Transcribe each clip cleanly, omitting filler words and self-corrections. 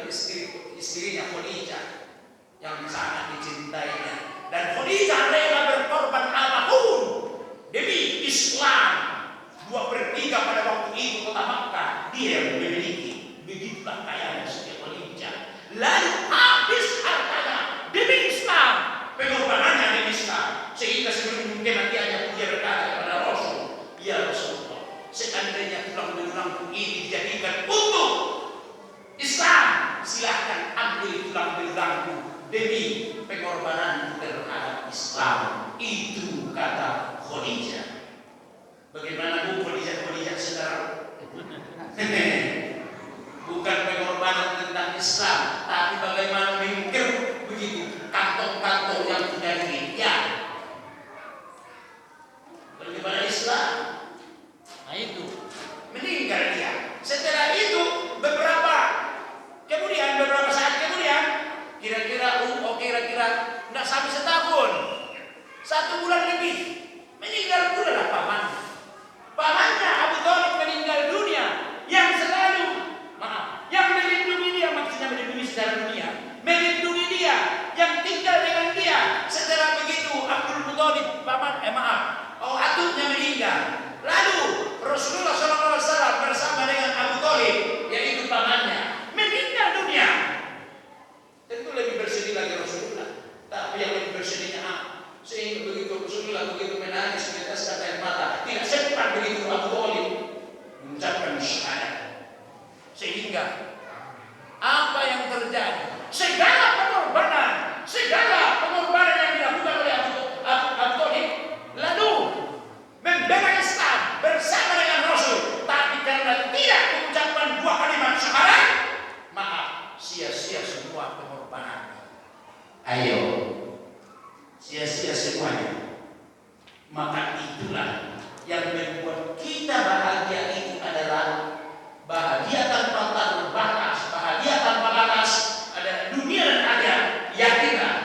istrinya Khadijah yang sangat dicintainya, dan Khadijah rela berkorban apapun demi Islam. 2/3 pada waktu itu kota Makkah dia yang memiliki. Begitulah kayanya Siti Khadijah. Lalu habis hartanya demi Islam, pengorbanannya demi Islam, sehingga sebelum kematiannya dia berkata kepada Rasul, ya Rasulullah, seandainya tulang belulangku ini dijadikan untuk Islam, silahkan ambil tulang belulangku demi pengorbanan terhadap Islam. Itu kata Khadijah. Bagaimana Bu Khadijah saudara? Bukan pengorbanan tentang Islam, tapi bagaimana mengingkir begitu kantong-kantong yang sudah dilihat bagaimana Islam. Nah itu meninggal dia. Setelah itu beberapa saat kemudian, kira-kira tidak sampai setahun, 1 bulan lebih, meninggal pula lah pamannya Abu Thalib meninggal dunia, yang melindungi dia, maksudnya melindungi secara dunia, melindungi dia, yang tinggal dengan dia. Setelah begitu Abdul Muthalib atuknya meninggal. Lalu Rasulullah SAW bersama dengan Abu Thalib, yaitu pamannya, meninggal dunia. Tentu lebih bersedih lagi Rasulullah, tapi yang lebih bersedihnya sehingga begitu Rasulullah begitu menangis meneteskan air mata, tidak sempat begitu Abu Thalib mengucapkan syahadat. Sehingga apa yang terjadi? Segala pengorbanan yang dilakukan oleh Abu Thalib, lalu membela Islam bersama dengan Rasul, tapi karena tidak mengucapkan 2 kalimat syahadat, maaf, sia-sia semua pengorbanan. Ayo, sia-sia semuanya. Maka itulah yang membuat kita bahagia. Itu adalah bahagia tanpa batas, ada dunia dan akhirat. Yakinlah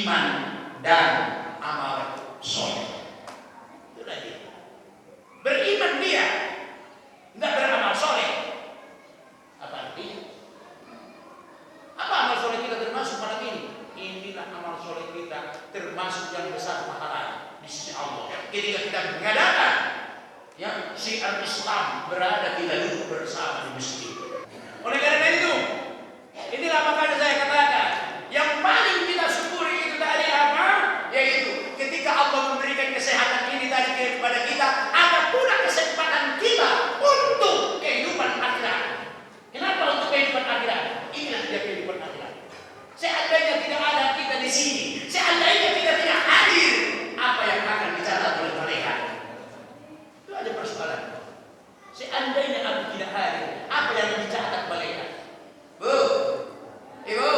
iman dan amal soleh. Itulah dia. Beriman dia, nggak beramal soleh. Apa artinya? Apa amal soleh kita termasuk pada ini? Inilah amal soleh kita termasuk yang besar pahalanya di sisi Allah. Ketika kita mengadakan syiar Islam, berada kita duduk bersama di masjid. Oleh karena itu, inilah makanya saya katakan, yang paling kita syukuri itu tadi apa? Yaitu ketika Allah memberikan kesehatan ini tadi kepada kita, ada pula kesempatan kita untuk kehidupan akhirat. Kenapa untuk kehidupan akhirat? Inilah dia kehidupan akhirat. Seandainya tidak ada kita di sini, seandainya kita tidak hadir, apa yang akan dicatat oleh mereka? Itu ada persoalan. Seandainya aku tidak hadir, apa yang dicatat mereka? Bu, Ibu,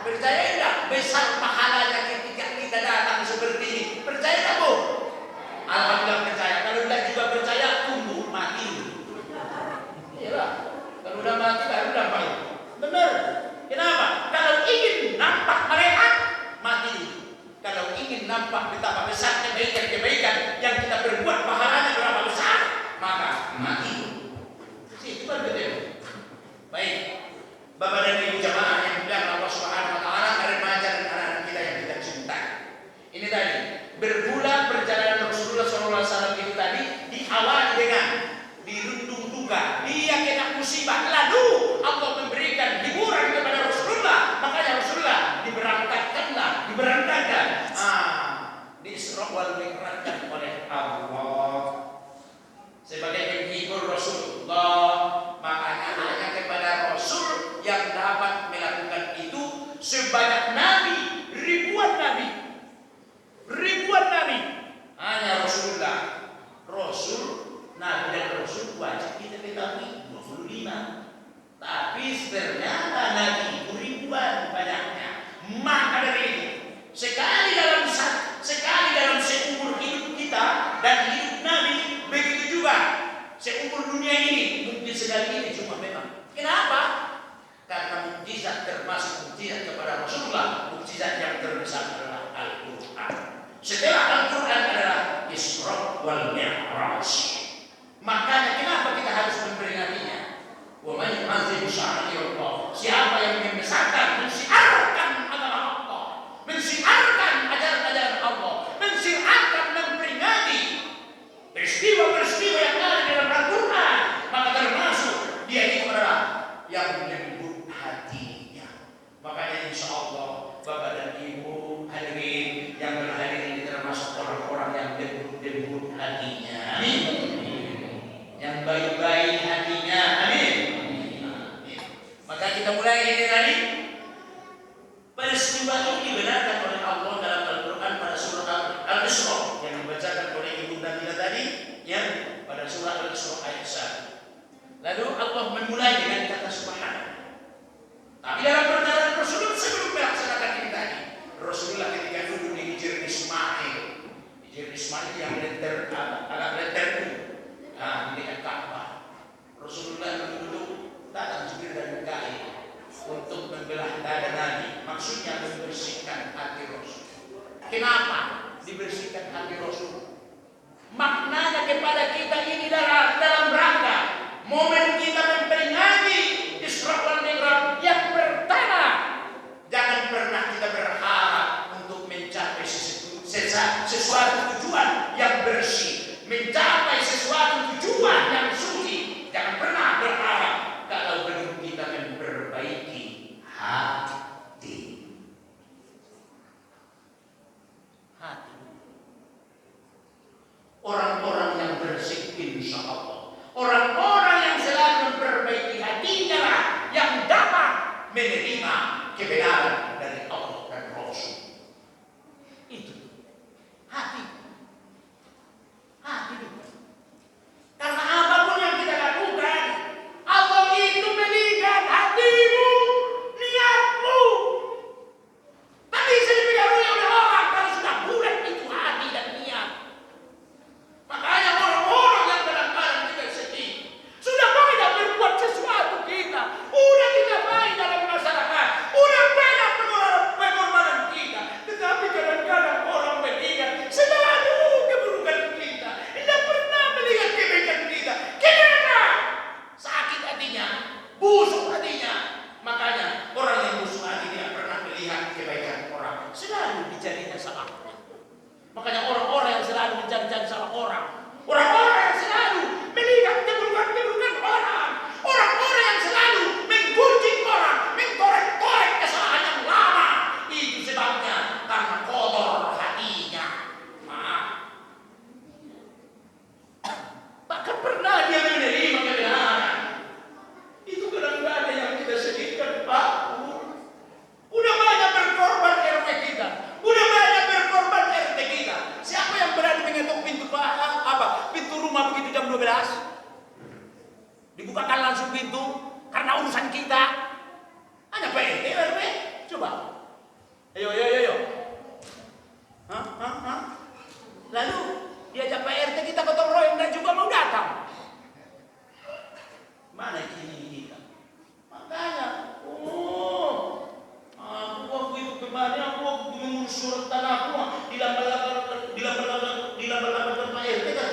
percaya tidak besar pahalanya ketika kita datang seperti ini? Percaya tak Bu? Alhamdulillah percaya. Kalau tidak juga percaya, tunggu mati. Iyalah, kalau sudah mati baru dapat. Benar. Kenapa? Kalau ingin nampak mereka, mati dulu. Kalau ingin nampak betapa besar kebaikan yang kita berbuat, pahalanya berapa besar, maka mati dulu. Itu kan betul. Baik, Bapak dan Ibu jamaah yang dimuliakan Allah Subhanahu wa taala, remaja dan anak-anak kita yang kita cintai. Ini tadi berbulan perjalanan Rasulullah SAW itu tadi diawali dengan dirundung duka, dia kena musibah, lalu Allah memberikan hiburan kepada Rasulullah. Makanya Rasulullah diberangkatkan di Isra wal Mi'raj oleh Allah sebagai penghibur Rasulullah. Makanya hanya kepada Rasul yang dapat melakukan itu sebanyak nabi, ribuan nabi, hanya Rasulullah. Nabi dan Rasul wajib kita ketahui 25, tapi ternyata nabi itu ribuan banyaknya. Maka dari itu, sekali dalam seumur hidup kita dan hidup nabi, begitu juga seumur dunia ini, mungkin sekali ini cuma memang. Kenapa? Karena mukjizat termasuk mukjizat kepada Rasulullah, mukjizat yang terbesar adalah Al-Quran. Setelah Al-Quran adalah Isra wal Mi'raj. Makanya kenapa kita harus memperingatinya? Wa man yu'azzim sya'airallah. Siapa Lalu Allah memulai dengan kata subhanallah. Tapi dalam perjalanan Rasulullah sebelum melaksanakan ini tadi, Rasulullah ketika duduk di Hijr Ismail, Hijr Ismail yang agak letter itu, di dekat Ka'bah, Rasulullah duduk, datang Jibril dan Mikail untuk membelah dada Nabi, maksudnya membersihkan hati Rasul. Kenapa dibersihkan hati Rasul? Maknanya kepada kita ini dalam rangka momen kita memperingati Isra wal Mi'raj yang pertama. Jangan pernah kita berharap untuk mencapai sesuatu tujuan yang bersih, mencapai sesuatu tujuan yang suci. Jangan pernah berharap kalau belum kita memperbaiki hati. Orang-orang yang bersih insya Allah, orang-orang yang selalu memperbaiki hatinya lah yang dapat menerima kebenaran dari Allah dan Rasul. Itu hati itu. Karena apapun yang kita lakukan, Allah itu melihat hatimu, niatmu. Tak bisa dipengaruhi oleh orang kalau sudah bulat itu hati dan niat. Makanya orang-orang yang kadang-kadang kita sedih, sudah banyak berbuat sesuatu kita, udah kita baik dalam masyarakat, udah banyak pengorbanan kita, tetapi kadang-kadang orang melihat selalu keburukan kita, tidak pernah melihat kebaikan kita. Kenapa? Sakit hatinya, busuk hatinya. Makanya orang yang busuk hati tidak pernah melihat kebaikan orang, selalu dicarinya salah. Makanya orang-orang yang selalu mencari-cari salah orang, orang-orang yang selalu melihat keburukan-keburukan orang, orang-orang yang selalu menggunjing orang, mengkorek-korek kesalahan yang lama, itu sebabnya karena kotor hatinya. Maaf. Bahkan pernah dia menerima kebenaran. Itu kadang-kadang yang kita sedihkan, Pak. Udah banyak berkorban RW kita, udah banyak berkorban RT kita. Siapa yang berani mengetuk pintu rumah begitu jam 12? Dibukakan langsung pintu karena urusan kita. Hanya Pak RT RW. Coba. Ayo. Lalu diajak Pak RT kita gotong royong dan juga mau datang. Mana kini kita? Makanya, aku waktu itu kemarin aku mengurus surat tanahku dilambat-lambatkan Pak RT kan?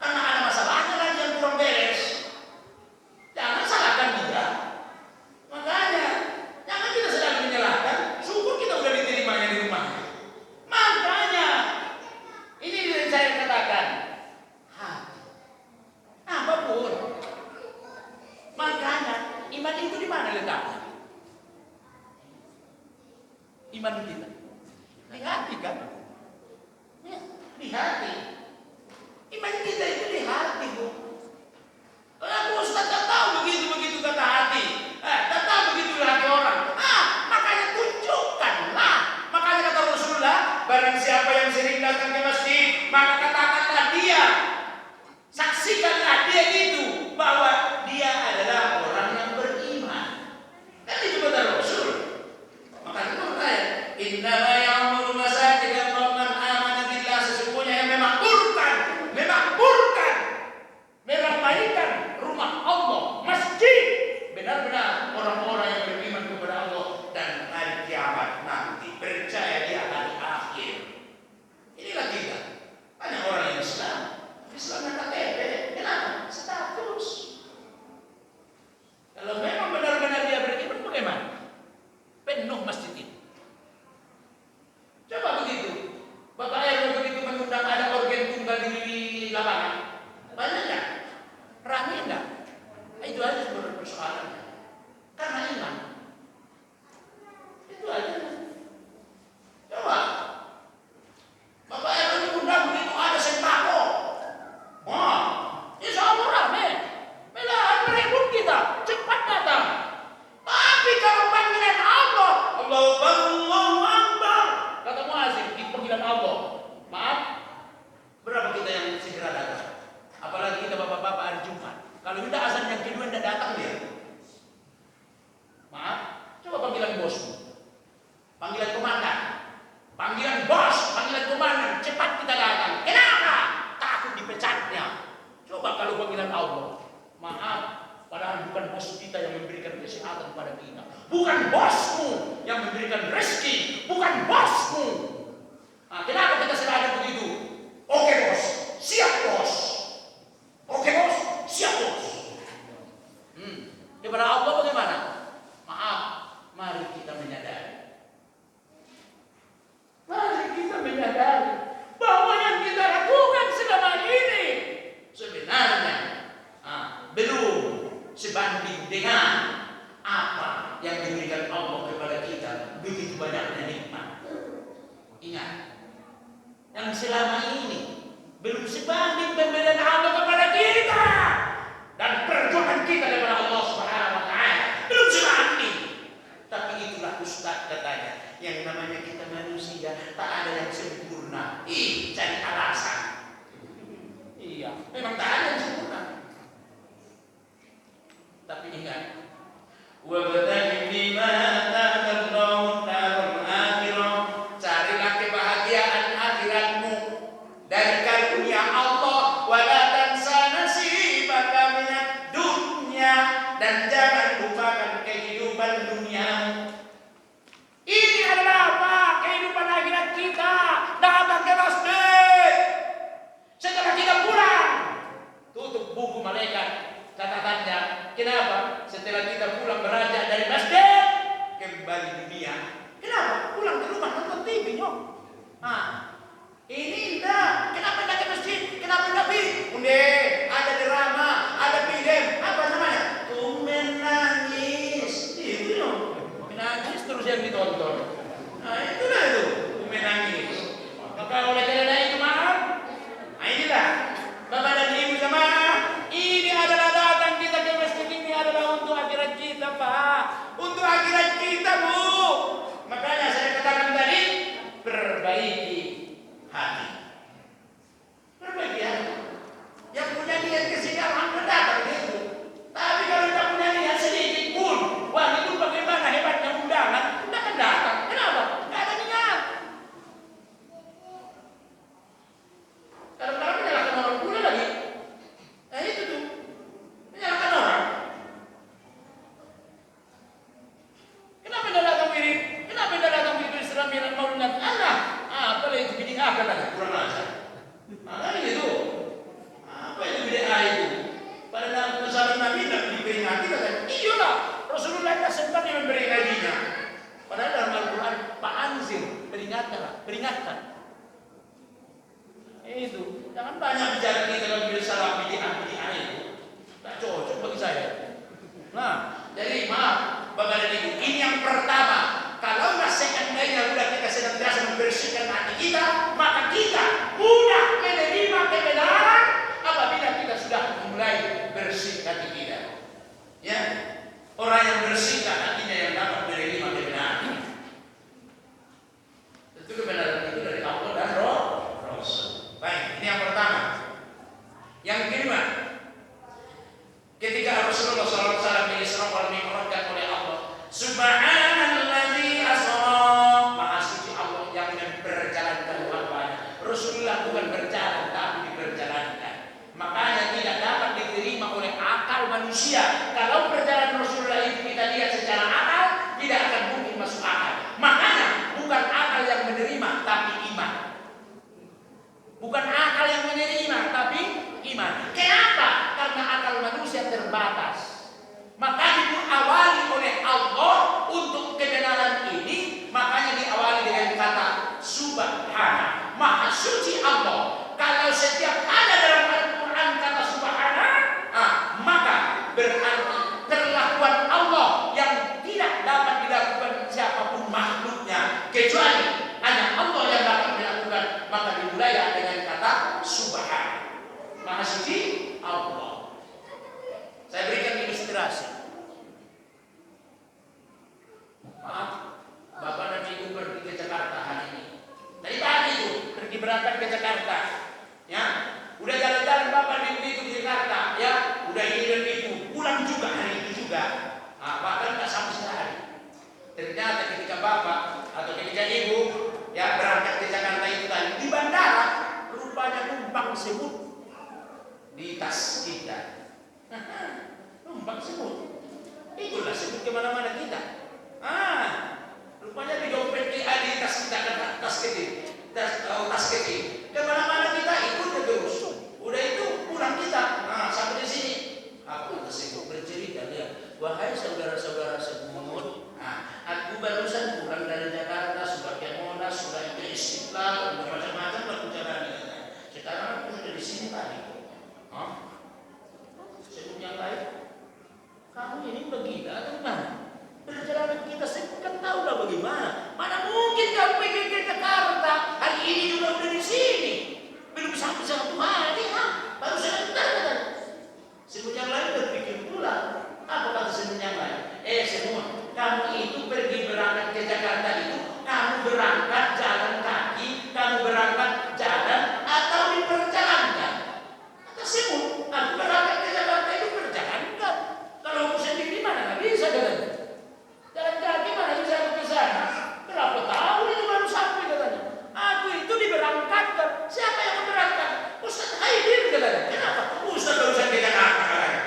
Karena ada masalahnya lagi yang kurang beres. Jangan salahkan dia. Makanya, jangan kita sedang menyalahkan. Syukur kita udah diterimanya di rumahnya. Makanya, ini yang saya katakan. Hati. Coba kalau panggilan Allah, maaf, padahal bukan bos kita yang memberikan kesehatan pada kita, bukan bosmu yang memberikan rezeki, bukan bosmu. Nah, kenapa kita selalu begitu? Oke bos, siap bos. Oke bos, siap bos. Kepada Allah bagaimana? Maaf, mari kita menyadari. Mari kita menyadari bahwa yang kita lakukan selama ini sebenarnya belum sebanding dengan apa yang diberikan Allah kepada kita. Begitu banyaknya nikmat. Ingat, yang selama ini belum sebanding pemberian Allah kepada kita dan perjuangan kita kepada Allah Subhanahu wa taala belum sebanding. Tapi itulah Ustaz katanya, yang namanya kita manusia tak ada yang sempurna. Cari alasan. Iya, memang tak ada yang sempurna. Tapi ingat, wa badani bima ataqallahu darul akhirah. Carilah kebahagiaan akhiratmu dari karunia Allah, wa la tansa nasibaka minad dunya, dan jangan lupakan kehidupan dunia. Ini adalah apa? Kehidupan akhirat kita. Datang ke masjid. Setelah kita pulang, tutup buku malaikat catatannya. Kenapa? Setelah kita pulang beranjak dari masjid, kembali dunia. Kenapa? Pulang ke rumah nonton TV nyok. Ini enggak. Kenapa enggak ke masjid? Kenapa enggak pergi? Ada drama, ada film, apa namanya? Tumben nangis. Itu nyok. Menangis terus yang ditonton. Nah itulah itu. Tumben nangis. Maka oleh karena itu maaf. Inilah Bapak dan Ibu jemaah, ini adalah datang kita ke masjid ini adalah untuk akhirat kita, Pak. Untuk akhirat kita, Bu. Makanya saya katakan tadi, perbaiki hati. Perbaiki hati. Yang punya niat ke sini alhamdulillah datang gitu. Tapi kalau tidak punya niat sedikit pun, wah itu bagaimana hebatnya undangan, tidak akan datang. Kenapa? Tidak ada niat. Kadang-kadang menyalahkan orang pula lagi. Nah itu tuh, menyalahkan orang. Kenapa tidak datang mirip? Kenapa tidak datang mirip Islam yang maulid Allah? Apa itu bid'ah katanya? Kurang ajar. Kan gitu. Apa itu bid'ah itu? Pada zaman Nabi diperingati katanya. Iyalah, Rasulullah tidak sempat yang memperingatinya. Padahal dalam Al-Quran, Pak Anzir peringatkan. Itu, jangan banyak bicara kita kalau salah bid'ah itu. Tak cocok bagi saya. Nah, jadi maaf, Bapak dan Ibu, ini yang pertama. Kalau seandainya sudah kita senantiasa membersihkan hati kita, maka kita mudah menerima kebenaran apabila kita sudah mulai bersih hati kita. Ya, orang yang bersihkan hatinya yang dapat menerima kebenaran. Tentu kebenaran itu dari Allah dan Rasul. Baik, ini yang pertama. Yang kedua, ketika Rasulullah SAW diisra wal mi'rajkan oleh Allah, Subhanalladzi asra, Maha suci Allah yang memperjalankan hambanya. Rasulullah bukan berjalan tapi diperjalankan. Makanya tidak dapat diterima oleh akal manusia. Kalau perjalanan Rasulullah itu kita lihat secara akal, tidak akan mungkin masuk akal. Makanya bukan akal yang menerima tapi iman. Bukan akal yang menerima tapi iman. Kenapa? Karena akal manusia terbatas. Maka diawali oleh Allah untuk kebenaran ini, makanya diawali dengan kata Subhana, Maha suci Allah. Kalau setiap ada dalam Al-Quran kata Subhana, maka berarti perlakuan Allah yang tidak dapat dilakukan siapapun makhluknya kecuali hanya Allah yang dapat melakukan, maka dimulai dengan kata Subhana, Maha suci Allah. Saya berikan kita. Numpang semut. Itulah semut kemana-mana kita. Rupanya di dompet kita, di tas kita, tas kecil. Kemana-mana kita ikut terus. Udah itu pulang kita. Sampai di sini. Aku tersebut bercerita dia. Wahai saudara-saudara semut, aku barusan pulang dari Jakarta sebagai Monas, sudah ke Istiqlal, macam-macam berbicara dengan. Sekarang aku sudah di sini tadi. Semut yang lain, kamu ini begila atau gimana? Perjalanan kita semut kan tahu lah bagaimana. Mana mungkin kamu pergi ke Jakarta? Hari ini juga udah di sini. Belum sampai 1 hari, baru sebentar kan? Semut yang lain berpikir pula. Apa kata semut yang lain? Semut, kamu itu pergi berangkat ke Jakarta itu, kamu berangkat jalan kaki, kamu berangkat jalan atau diperjalankan? Kata semut, aku berangkat ke Jakarta itu perjalankan. Kalau aku sendiri mana nggak bisa katanya. Jalan kaki mana bisa aku ke sana? Berapa tahun itu baru sampai katanya. Aku itu diberangkatkan. Siapa yang memberangkat? Ustaz Haidir katanya. Kenapa? Ustaz barusan ke Jakarta katanya.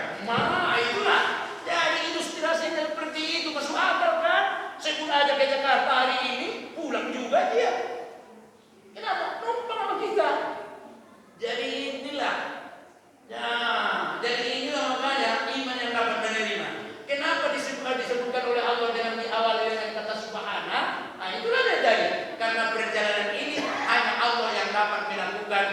Itulah. Jadi ilustrasinya seperti itu, masuk akal kan? Sebut aja ke Jakarta hari ini, pulang juga dia. Kenapa? Numpang sama kita. Jadi inilah. Jadi inilah makanya iman yang dapat menerima. Kenapa disebutkan oleh Allah dengan diawali dengan kata subhana? Itulah dia jadi. Karena perjalanan ini hanya Allah yang dapat melakukan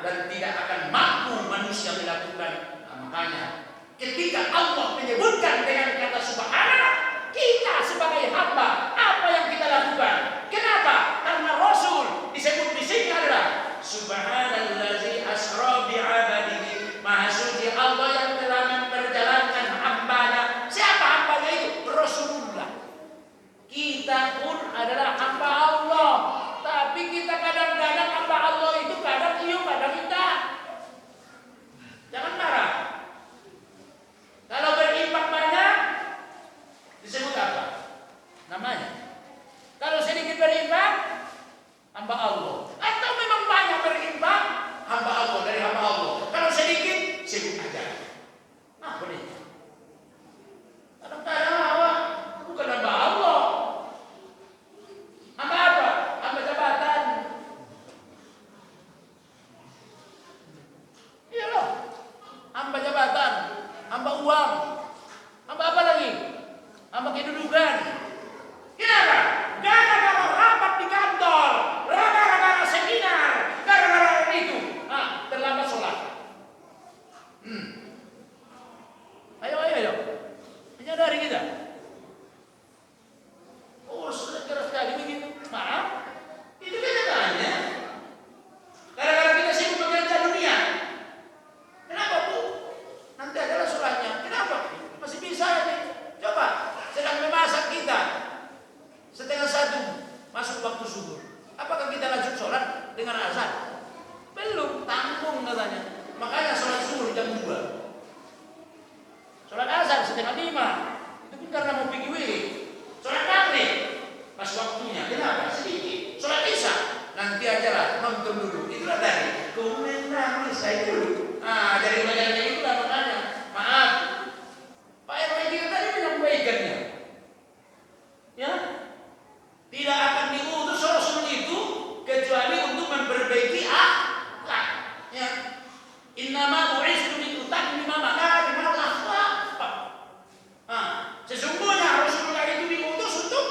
dan tidak akan mampu manusia melakukan. Makanya ketika Allah menyebutkan dengan kata subhana, kita sebagai hamba, apa yang kita lakukan? Kenapa? Karena Rasul disebut di sini adalah subhanallazi asra bi'abadihi. Maha suci Allah yang telah memperjalankan hambanya. Siapa hambanya itu? Rasulullah. Kita pun adalah hamba Allah. Tapi kita kadang-kadang hamba Allah itu kadang iya, kadang tidak. Jangan marah. Kalau berimbang banyak disebut apa? Namanya. Kalau sedikit berimbang, hamba Allah. Atau memang banyak berimbang, hamba Allah, dari hamba Allah. Kalau sedikit, sebut aja. Apa nih? Kadang-kadang awak bukan hamba Allah. Hamba apa? Hamba jabatan. Iya loh. Hamba jabatan. Hamba uang, hamba apa lagi? Hamba kedudukan. Kenapa? Gara-gara rapat di kantor, gara-gara seminar, gara-gara itu, terlambat sholat. Ayo, menyadari kita. Oh, sudah keras sekali begitu. Maaf, itu kenyataannya. Gara-gara kita sibuk bekerja dunia. Kenapa Bu? Nanti adalah sholatnya. Kenapa? Masih bisa nih. Coba, sedang memasak kita. 12:30 masuk waktu subuh. Apakah kita lanjut sholat dengan azan? Belum, tanggung katanya. Makanya sholat subuh jam 2. Sholat azan 4:30. Itu pun karena mau pergi wirid. Sholat maghrib pas waktunya. Kenapa? Sedikit. Sholat isya nanti aja lah, nonton dulu. Itulah tadi. Komentar saya dulu. Dari bagiannya itulah makanya. Maaf, Pak RW kita tadi menyampaikannya. Ya, tidak akan diutus Rasul itu kecuali untuk memperbaiki akhlak. Ya, innama bu'istu liutammima makarimal akhlak. Sesungguhnya Rasulullah itu diutus untuk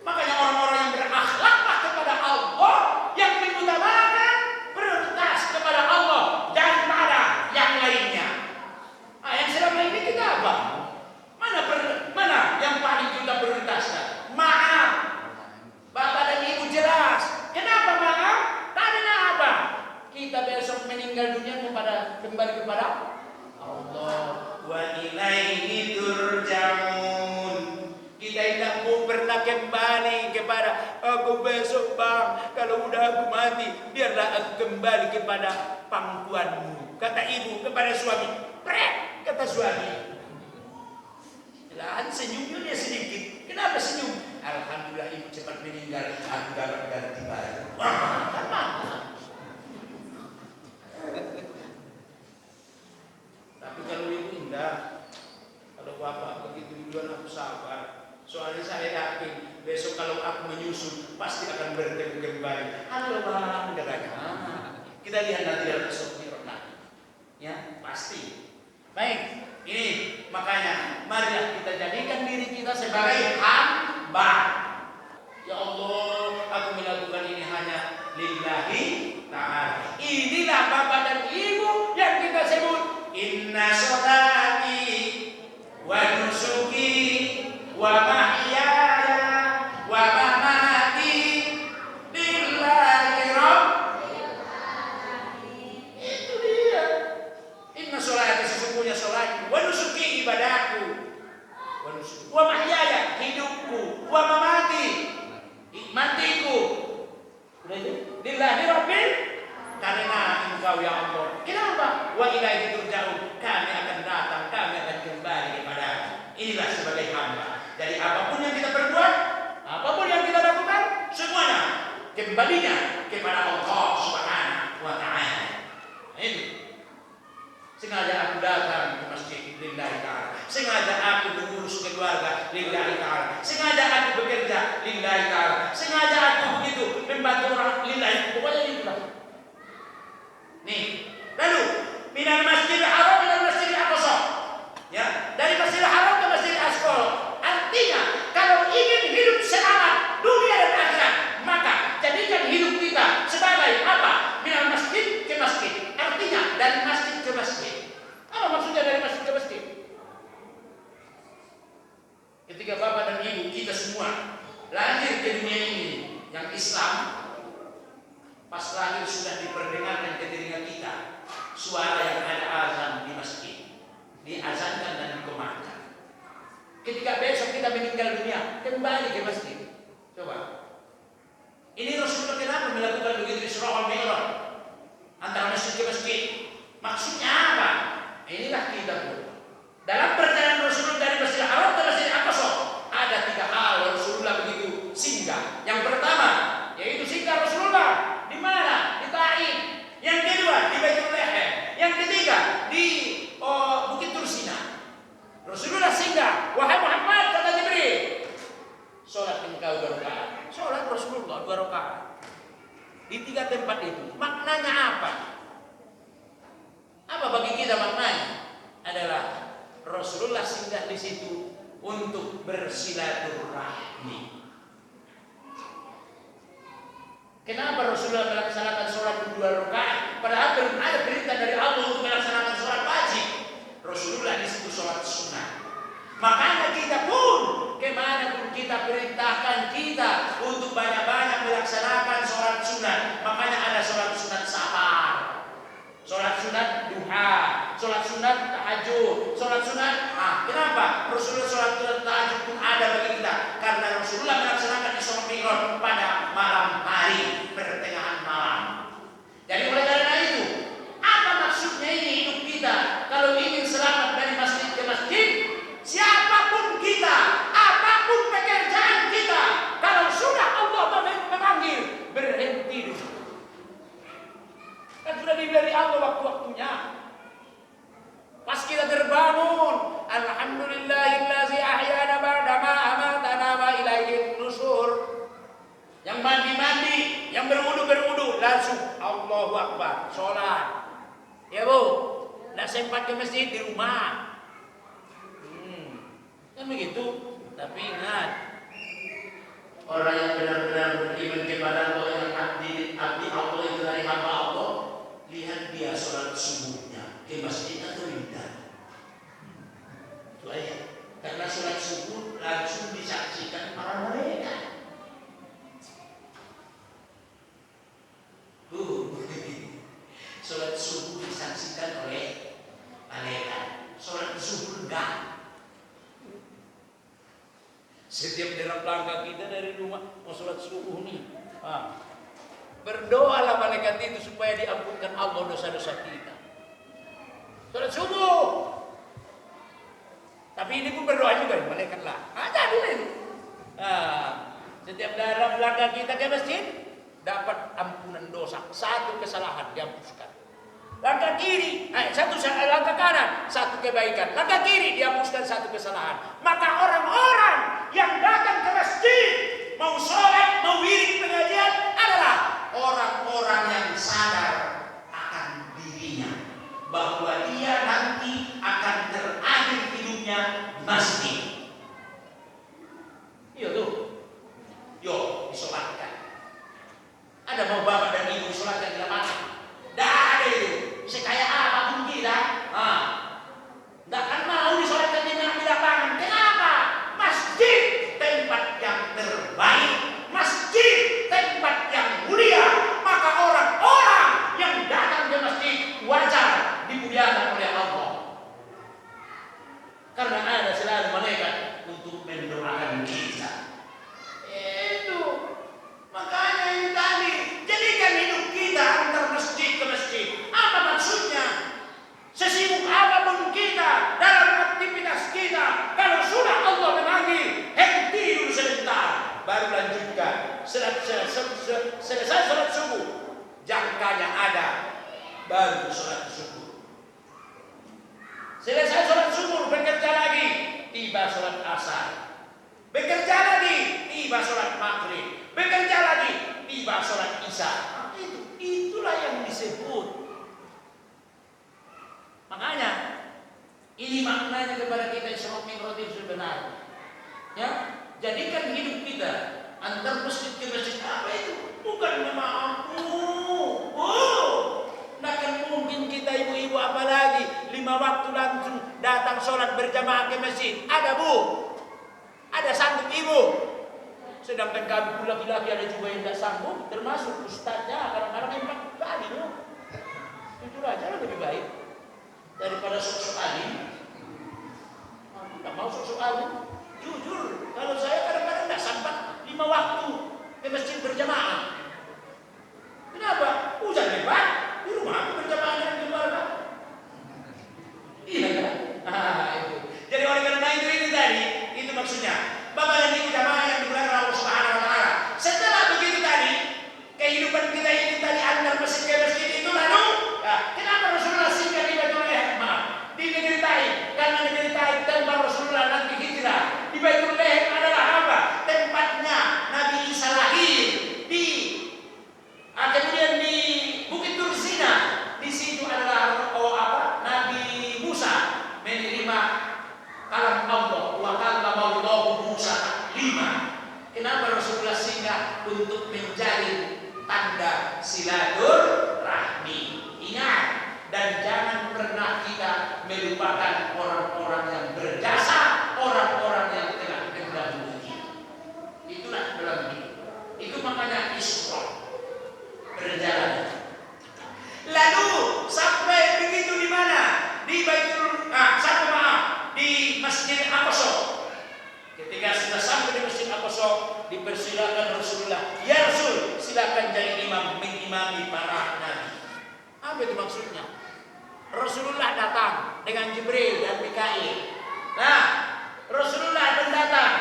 makanya orang-orang yang berakhlaklah kepada Allah, yang mengutamakan prioritas kepada Allah daripada yang lainnya. Yang selama ini kita apa? Mana yang paling kita prioritaskan? Maaf, Bapak dan Ibu jelas. Kenapa maaf? Karena apa? Kita besok meninggal dunia kembali kepada Allah. Wa ilaihi turja'un. Kita tidak mau pernah kembali kepada aku besok bang. Kalau udah aku mati, biarlah aku kembali kepada pangkuanmu. Kata ibu kepada suami. Prek, kata suami. Lahan senyumnya dia sedikit. Kenapa senyum? Alhamdulillah ibu cepat meninggal. Aku dapat ganti baru. saja. Kalau Bapak begitu duluan aku sabar. Soalnya saya yakin besok kalau aku menyusul pasti akan bertemu kembali. Halo Bang, katanya. Kita lihat nanti dalam besok nanti. Ya, pasti. Baik, ini makanya marilah kita jadikan diri kita sebagai hamba. Ya Allah, aku melakukan ini hanya lillahi ta'ala. Inilah Bapak dan Ibu yang kita sebut inna sholati wa nusuki wa mahyaya wa mamati lillahi rabbil alamin. Itu dia. Inna sholati, sesungguhnya sholat, wa nusuki, ibadahku, wa nusuki, wa mahyaya, hidupku, wa mamati, matiku. Udah itu? Lillahi rabbil, karena Engkau ya Allah. Kenapa? Wa ilaihi turja'un, kami akan datang, kami akan kembali kepada-Mu. Inilah sebagai hamba. Jadi apapun yang kita perbuat, apapun yang kita lakukan, semuanya kembalinya kepada Allah Subhanahu wa Ta'ala. Ini. Sengaja aku datang ke masjid lillahi ta'ala. Sengaja aku mengurus keluarga lillahi ta'ala. Sengaja aku bekerja lillahi ta'ala. Sengaja aku begitu membantu orang lillahi. Pokoknya itulah. Nih, lalu minal masjidil haram minal masjidil aqsa. Ya, dari Masjidil Haram ke Masjidil Aqsa. Artinya, kalau ingin hidup selamat dunia dan akhirat, maka jadikan hidup kita sebagai apa? Minal masjid ke masjid. Artinya dari masjid ke masjid. Apa maksudnya dari masjid ke masjid? Ketika Bapak dan Ibu kita semua lahir ke dunia ini yang Islam, pas lahir sudah diperdengarkan ke telinga kita suara yang ada azan di masjid, diazankan dan dikomatkan. Ketika besok kita meninggal dunia, kembali ke masjid. Coba. Ini Rasulullah kenapa melakukan begitu Isra wal Mi'raj antara masjid ke masjid? Maksudnya apa? Inilah kita pun. Dalam perjalanan Rasulullah dari Masjidil Haram ke Masjidil Aqsa ada 3 hal Rasulullah begitu singgah. Yang pertama yaitu singgah Rasulullah di mana? Di Taif. Yang kedua di Baitul Laham. Yang ketiga di Bukit Tursina. Rasulullah singgah. Wahai Muhammad, kata Jibril, sholat engkau 2 rakaat. Sholat Rasulullah 2 rakaat di 3 tempat itu. Maknanya apa? Apa bagi kita maknanya? Adalah Rasulullah singgah di situ untuk bersilaturahmi. Kenapa Rasulullah melaksanakan sholat 2 rakaat? Padahal belum ada perintah dari Allah untuk melaksanakan sholat wajib. Rasulullah di situ sholat sunnah. Makanya kita pun kemanapun kita perintahkan kita untuk banyak-banyak melaksanakan sholat sunnah. Makanya ada sholat sunat sahar, sholat sunat duha, sholat sunat tahajud, sholat sunat. Kenapa Rasulullah sholat sunat tahajud pun ada bagi kita? Karena Rasulullah melaksanakan Isra Mi'raj pada malam hari, pertengahan malam. Jadi oleh karena itu, apa maksudnya ini hidup kita? Kalau ingin selamat dari masjid ke masjid, siapapun kita, apapun pekerjaan kita, kalau sudah Allah memanggil, berhenti dulu. Kan sudah diberi Allah waktu-waktunya. Pas kita terbangun, alhamdulillahillazi ahyana ba'da ma amatana wa ilaihin nusur. Yang mandi-mandi, yang berwudu, langsung Allahu Akbar, sholat. Ya Bu, tidak sempat ke masjid, di rumah. Kan begitu. Tapi ingat, orang yang benar-benar beriman kepada Allah, yang abdi Allah itu dari hamba Allah, lihat dia sholat subuhnya ke masjid atau tidak. Itu aja. Karena sholat subuh langsung disaksikan para malaikat. Sholat subuh disaksikan oleh malaikat. Sholat subuh enggak. Setiap derap langkah kita dari rumah mau sholat subuh nih, berdoalah malaikat itu supaya diampunkan Allah dosa-dosa kita. Sholat subuh. Tapi ini pun berdoa juga malaikat lah. Jadi ini. Setiap derap langkah kita ke masjid dapat ampunan dosa. 1 kesalahan dihapuskan. Langkah kiri, 1 langkah kanan, 1 kebaikan, maka kiri dihapuskan satu kesalahan. Maka orang-orang yang datang ke masjid, mau sholat, mau wirid pengajian adalah orang-orang yang sadar akan dirinya, bahwa dia nanti akan terakhir hidupnya di masjid. Iya tuh, yuk disolatkan. Ada mau bapak dan ibu disolatkan di lapangan? Tidak ada itu. Sekaya apapun kita, tidak akan mau disolatkan di lapangan. Kenapa? Masjid tempat yang terbaik, masjid tempat yang mulia. Maka orang-orang yang datang ke masjid wajar dimuliakan oleh Allah, karena ada selalu malaikat untuk mendoakan kita. Itu makanya ini tadi, jadikan hidup kita antar masjid ke masjid. Apa maksudnya? Sesibuk apapun kita dalam aktivitas kita, kalau sudah Allah memanggil, henti dulu sebentar, baru lanjutkan. Selesai sholat subuh, jangkanya ada, baru sholat subuh. Selesai sholat subuh, bekerja lagi, tiba sholat asar. Bekerja lagi, tiba sholat maghrib. Bekerja lagi, tiba sholat isya. Itulah yang disebut. Makanya ini maknanya kepada kita Isra Mi'raj sebenarnya. Ya, jadikan hidup kita antar masjid ke masjid. Apa itu? Bukan memang tidak akan mungkin kita ibu-ibu apalagi 5 waktu langsung datang sholat berjamaah ke masjid. Ada bu, ada sanggup ibu. Sedangkan kami laki-laki ada juga yang tidak sanggup, termasuk ustaznya kadang-kadang 4 kali loh. Itu aja lebih baik daripada sok-sok alim. Tidak mau sok-sok alim. Jujur, kalau saya kadang-kadang tidak sempat 5 waktu ke masjid berjamaah. Kenapa? Hujan lebat, di rumah aku berjamaah dengan keluarga. Iya kan? Itu. Jadi oleh karena itu ini tadi, itu maksudnya. Bapak dan Ibu jamaah yang dimuliakan Allah Subhanahu wa taala. Setelah begitu tadi, kehidupan kita ini tadi antar masjid ke masjid itu lalu, kenapa Rasulullah singgah di Baitul Lahim? Di negeri Taif, karena negeri Taif tempat Rasulullah nanti hijrah. Di Baitul Lahim adalah apa? Tempatnya Nabi Isa lahir. Kemudian di Bukit Tursina, di situ adalah Nabi Musa menerima kalam Allah. Wa kallama Allahu Musa taklima. Kenapa Rasulullah singgah? Untuk mencari tanda silaturahmi. Ingat, dan jangan pernah kita melupakan orang-orang yang berjasa, orang-orang yang telah mendahului kita. Itulah dalam hidup. Itu makanya Isra, berjalan. Lalu sampai begitu di mana? Di di Masjid Aqsa. Ketika sudah sampai di Masjid Aqsa, dipersilakan Rasulullah, ya Rasul, silakan jadi imam, mengimami para nabi. Apa itu maksudnya? Rasulullah datang dengan Jibril dan Mikail. Nah, Rasulullah akan datang.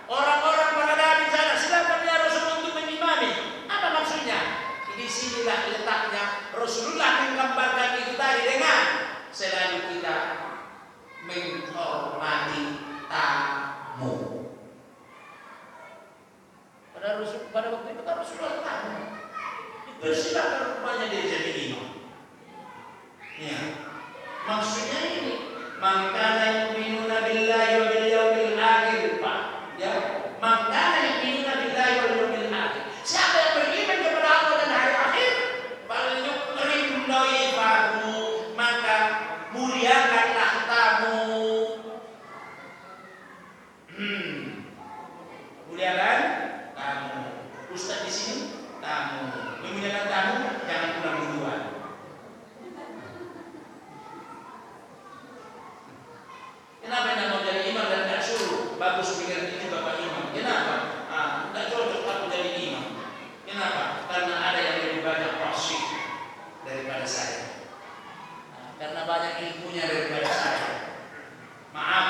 Orang-orang para nabi sana, silakan ya Rasul untuk mengimami. Apa maksudnya? Di sinilah letaknya Rasulullah menggambarkan itu tadi dengan selalu kita menghormati tamu. Pada waktu itu kan Rasulullah tamu, dipersilakan rupanya dia jadi imam. Ya, maksudnya ini, man kana yu'minuna billahi wa bil yawmil akhir, Pak. Ya, man kana yu'minuna billahi wal yawmil akhir. Siapa yang beriman kepada Allah dan hari akhir, falyukrim dhaifahu, maka muliakanlah tamu. Muliakan tamu. Ustaz di sini tamu. Memuliakan tamu, jangan pulang duluan. Kenapa tidak mau jadi imam dan tidak suruh? Bagus mengerti juga Pak Imam. Kenapa? Tidak cocok aku jadi imam. Kenapa? Karena ada yang lebih banyak fasih daripada saya. Karena banyak ilmunya daripada saya. Maaf.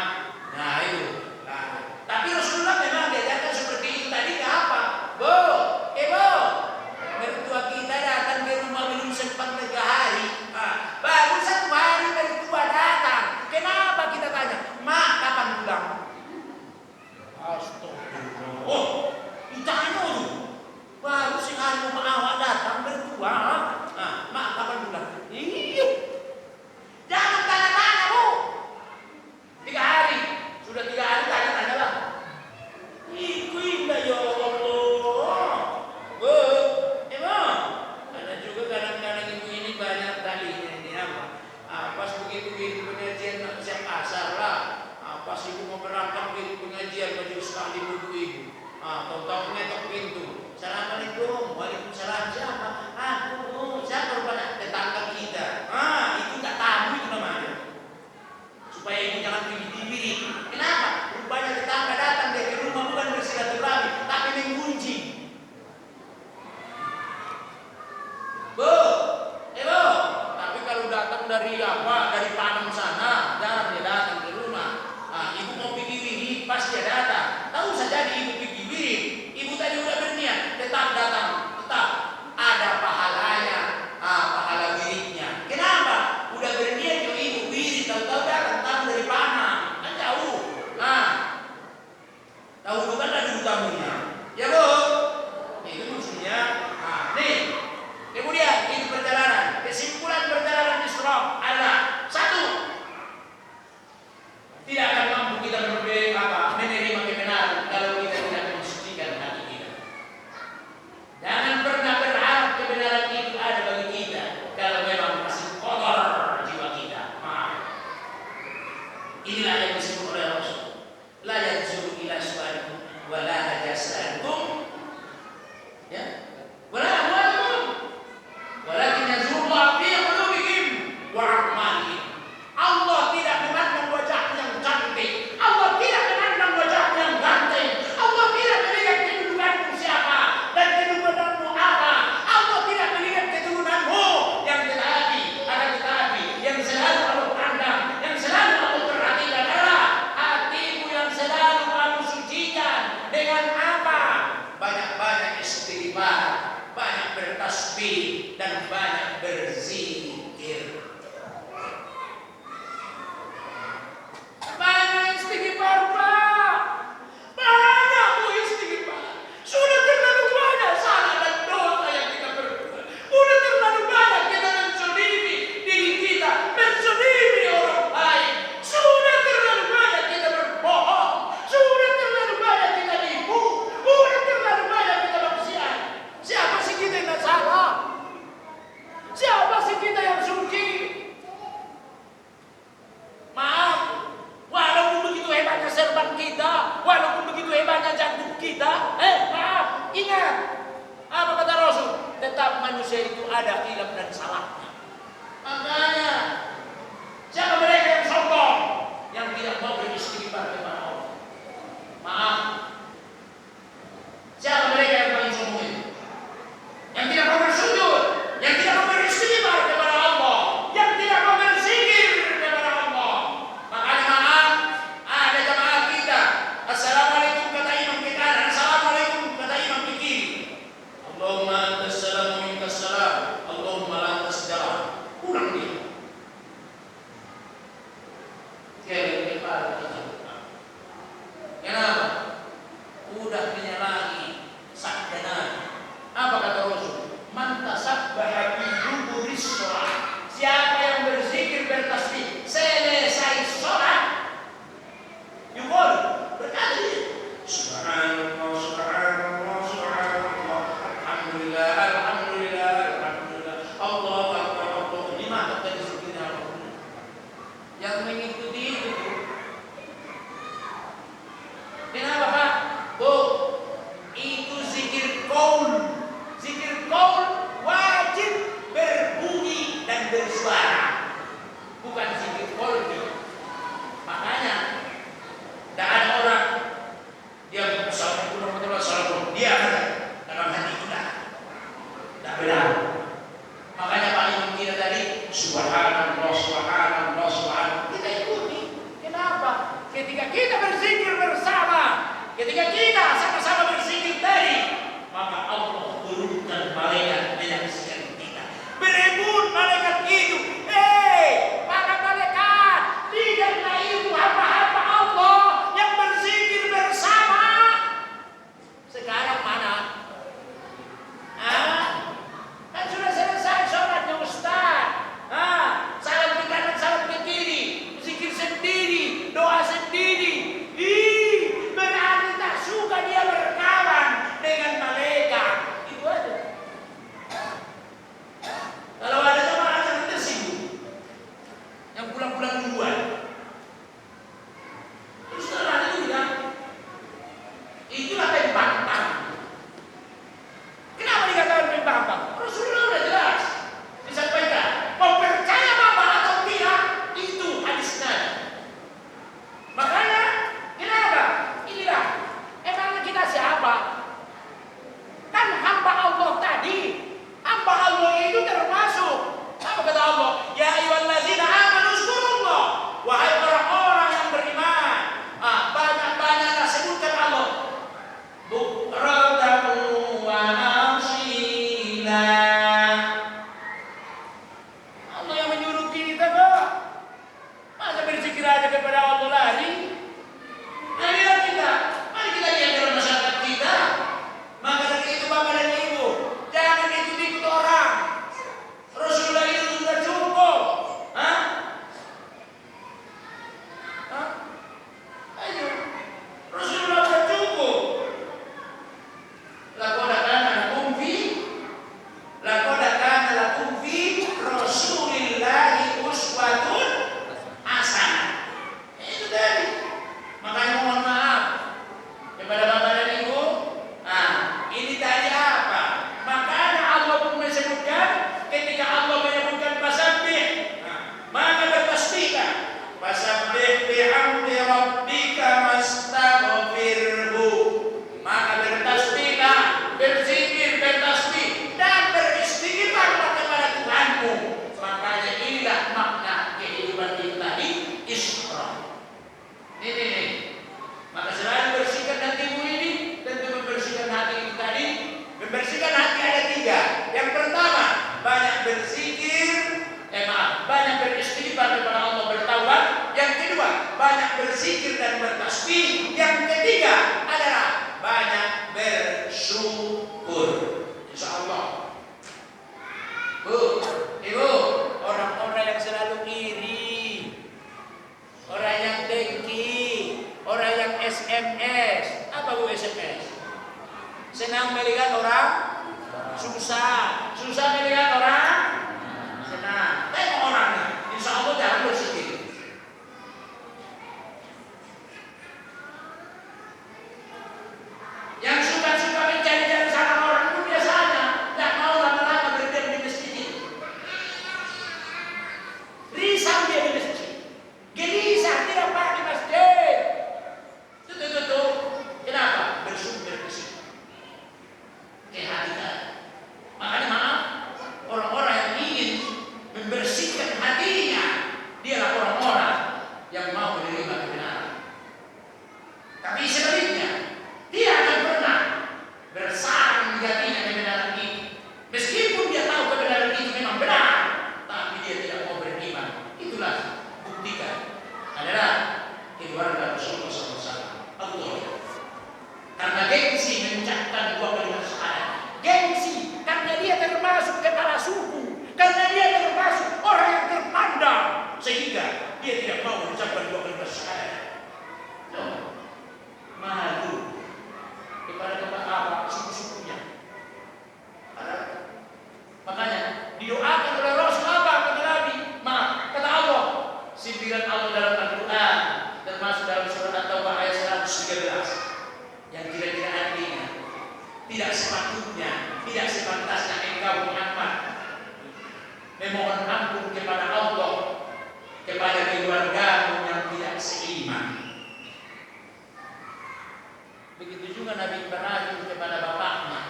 Nah itu. Tapi Rasulullah memang diajarkan seperti itu tadi ke apa? Bo, mertua kita datang ke rumah belum sempat 3 hari. Baru 1 hari mertua datang. Kenapa? pas ibu mau berangkat ke pengajian majelis taklim ibu. Tahu-tahu ngetok pintu. Assalamualaikum, waalaikumsalam. Siapa? Siapa rupanya? Tetangga kita. Itu tak tamu itu namanya. Supaya ibu jangan pilih-pilih. Kenapa? Rupanya tetangga datang dia ke rumah bukan bersilaturahmi, tapi mengunci. Bu, tapi kalau datang dari dari Padang sana, jarang dia datang ke rumah. Ibu mau pergi wirid, pas dia datang. Tahu saja ibu pergi wirid, ibu tadi udah berniat, tetap datang, tetap ada pahalanya, pahala wiridnya. Kenapa? Udah berniat yo ibu wirid, tahu-tahu datang dari Padang, kan jauh. Tahu bukan ada tamunya, ya bu? Itu maksudnya. Nih. Kemudian ini perjalanan, kesimpulan perjalanan Isra adalah satu, tidak akan mampu kita menerima kebenaran kalau kita tidak mensucikan hati kita. Jangan pernah berharap kebenaran itu ada bagi kita kalau memang masih kotor jiwa kita. Inilah yang disebut oleh Rasul. La yanzuru ila su'alikum wa la najasarikum. Ya. Walakin yazurullah fi qulubihim wa a'malihim. Allah tidak memandang wajah yang cantik. Allah tidak memandang wajah yang ganteng. Allah tidak melihat kedudukanmu siapa dan kedudukanmu apa. Allah tidak melihat keturunanmu yang tetapi yang selalu Allah pandang, yang selalu Allah perhatikan adalah hatimu yang selalu kamu sucikan dengan apa? Banyak-banyak istighfar, banyak bertasbih dan banyak berzikir. Banyak istighfar, Pak. Banyak bu istighfar. Sudah terlalu banyak salah dan dosa yang kita perbuat. Sudah terlalu banyak kita menzalimi diri kita, menzalimi orang lain. Sudah terlalu banyak kita berbohong. Sudah terlalu banyak kita nipu. Sudah terlalu banyak kita maksiat. Siapa sih kita yang salah? Siapa sih kita yang suci? Maaf, walaupun begitu hebatnya serban kita, walaupun begitu hebatnya jantung kita, maaf, ingat apa kata Rasul? Tetap manusia itu ada hilaf dan salahnya. Makanya siapa mereka yang sombong, yang tidak mau beristighfar kepada Allah? Maaf, siapa mereka yang paling sombong itu? Yang tidak mau bersujud, yang tidak mau beristighfar kepada Allah, yang tidak mau berzikir kepada Allah. Makanya maaf, ada jamaah kita, assalamualaikum kata imam ke kanan, assalamualaikum kata imam ke kiri. Allahumma antas salam wa minkas salam, Allahumma la antas jalan. Kurang dia. Tiada kepala kita. Kenapa? Udah menyalahi sabdana. Apa kata Rasul? Man tasabbaha fi duburi shalah. Siapa yang berzikir bertasbih selesai salat, yukul berkata subhanallah subhanallah subhanallah alhamdulillah alhamdulillah alhamdulillah Allahu akbar Allah. Lima kata zikirnya Allah. Yang mengikuti itu. Kenapa Pak? Bu, itu zikir qaul. Zikir qaul wajib berbunyi dan bersuara, bukan zikir qalbi. Makanya tidak ada orang dia assalamualaikum dia ada dalam hati kita, tidak benar. Makanya paling kita tadi subhanallah subhanallah subhanallah kita ikut. kepada Allah lari. Marilah kita, mari kita lihat dalam masyarakat kita. Maka dari itu Bapak dan Ibu, jangan ikut-ikut orang. Rasulullah itu sudah cukup. Hah? Ayo, Rasulullah sudah cukup. Laqad kana lakum fi Rasulillahi uswatun hasanah. Itu tadi. Makanya mohon maaf kepada Bapak dan Ibu. Ini tadi apa? Makanya Allah pun menyebutkan ketika Allah menyebutkan fasabbih, maka bertasbihlah. Fasabbih bihamdi rabbika wastaghfirhu. Maka bertasbihlah, berzikir, bertasbih dan beristighfarlah kepada Tuhanmu. Makanya inilah makna kehidupan kita di Isra. Ini. Maka selalu bersihkan hatimu ini, tentu membersihkan hati itu tadi. Membersihkan hati ada 3. Yang pertama, banyak berzikir, banyak beristighfar kepada Allah, bertaubat. Yang kedua, banyak berzikir dan bertasbih. Yang ketiga adalah banyak bersyukur. Insyaallah. Bu, Ibu, orang-orang yang selalu iri, orang yang dengki, orang yang SMS. Apa Bu SMS? Senang melihat orang susah, susah melihat orang senang. Tengok orangnya, insya Allah jangan bersedih. Yang suka-suka mencari-cari salah orang itu biasanya tidak mau lama-lama berdiam di masjid. Risau dia di masjid, gelisah tidak pak di masjid. Tuh. Kenapa? Bersumber di situ. Kehadiran. Makanya maaf, orang-orang yang ingin membersihkan hatinya, dialah orang-orang yang mau menerima kebenaran. Tapi sebaliknya, dia akan pernah bersarang di hatinya kebenaran ini. Meskipun dia tahu kebenaran itu memang benar, tapi dia tidak mau beriman. Itulah buktikan adalah keluarga Rasulullah SAW. Karena gengsi mengucapkan 2 kalimat syahadat. Gengsi karena dia termasuk kepala suku, karena dia termasuk orang yang terpandang, sehingga dia tidak mau mengucapkan 2 kalimat syahadat. Malu kepada suku-sukunya. Makanya didoakan oleh Rasul apa kata Nabi? Maaf, kata Allah. Sindiran Allah dalam Al-Quran termasuk dalam surat At-Taubah ayat 113. Yang kira-kira artinya tidak sepatutnya, tidak sepantasnya engkau Muhammad memohon ampun kepada Allah, kepada keluargamu yang tidak seiman. Begitu juga Nabi Ibrahim kepada bapaknya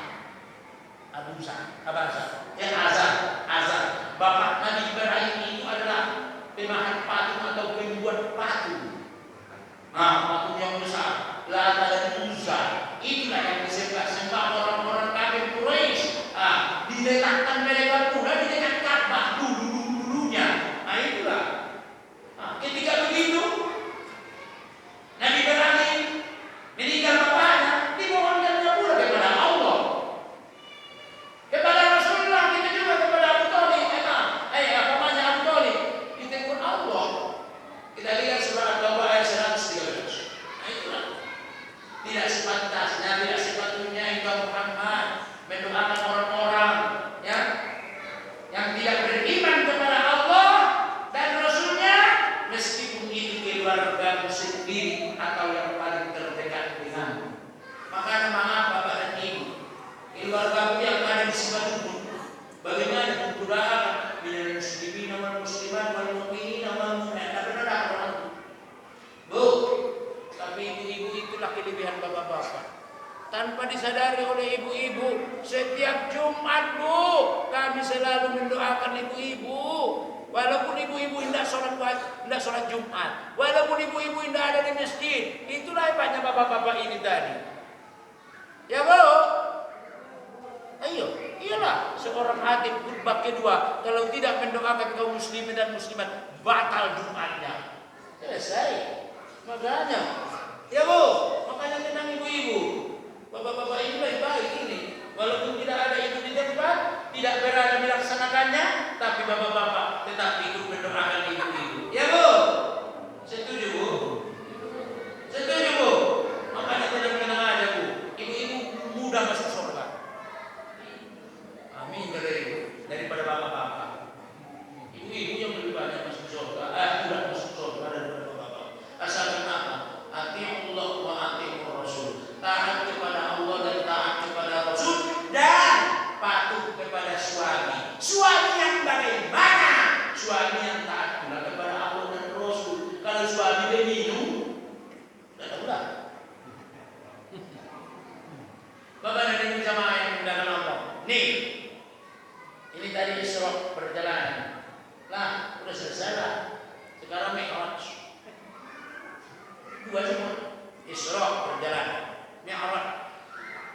Azar. Bapak Nabi Ibrahim itu adalah pemahat patung atau pembuat patung. Patung yang besar, Lata dan Uzza. Itulah yang disembah orang-orang kafir Quraisy. Diletakkan mereka pula di dekat Ka'bah dulunya. Itulah. Ketika begitu, Nabi Ibrahim meninggal bapaknya, dimohonkannya pula kepada Allah, kepada Rasulullah, kita juga kepada Abu Thalib. Abu Thalib ditegur Allah. Kita lihat surah At-Taubah ayat 113. Itulah. Tidak sepantasnya, tidak sepatutnya engkau Muhammad mendoakan orang-orang yang tidak beriman kepada Allah dan Rasulnya, meskipun itu keluargamu sendiri atau yang paling terdekat denganmu. Makanya maaf Bapak dan Ibu, keluargamu yang ada di Simalungun, bagaimana untuk doakan minal muslimin wal muslimat wal mu'minin wal mu'minat. Benar orang Bu, tapi ibu-ibu itulah kelebihan bapak-bapak. Tanpa disadari oleh ibu-ibu, setiap Jumat Bu, kami selalu mendoakan ibu-ibu. Walaupun ibu-ibu tidak sholat Jumat, walaupun ibu-ibu tidak ada di masjid, itulah hebatnya bapak-bapak ini tadi. Ya Bu, ayo, iyalah seorang khatib khutbah kedua kalau tidak mendoakan kaum muslimin dan muslimat batal Jumatnya. selesai. Makanya, ya Bu, makanya tenang ibu-ibu. Bapak-bapak ini baik-baik ini. Walaupun tidak ada itu di tempat, tidak berada melaksanakannya, tapi bapak-bapak tetap ikut mendoakan ibu-ibu. Ya Bu, setuju Bu? Setuju Bu? Makanya tenang-tenang aja Bu. Ibu-ibu mudah masuk surga. Amin daripada bapak-bapak. Ibu-ibu yang lebih banyak masuk surga, mudah masuk surga daripada bapak-bapak. Asalkan apa? Atiullah wa atiur Rasul. Taat kepada Allah dan taat kepada Rasul, dan patuh kepada suami. Suami yang bagaimana? Suami yang taat pula kepada Allah dan Rasul. Kalau suami minum, udah. Bapak dan Ibu jamaah yang dimuliakan Allah. Nih, ini tadi Isra perjalanan. Lah, udah selesai lah. Sekarang Mi'raj. Dua semua. Isra perjalanan, Mi'raj.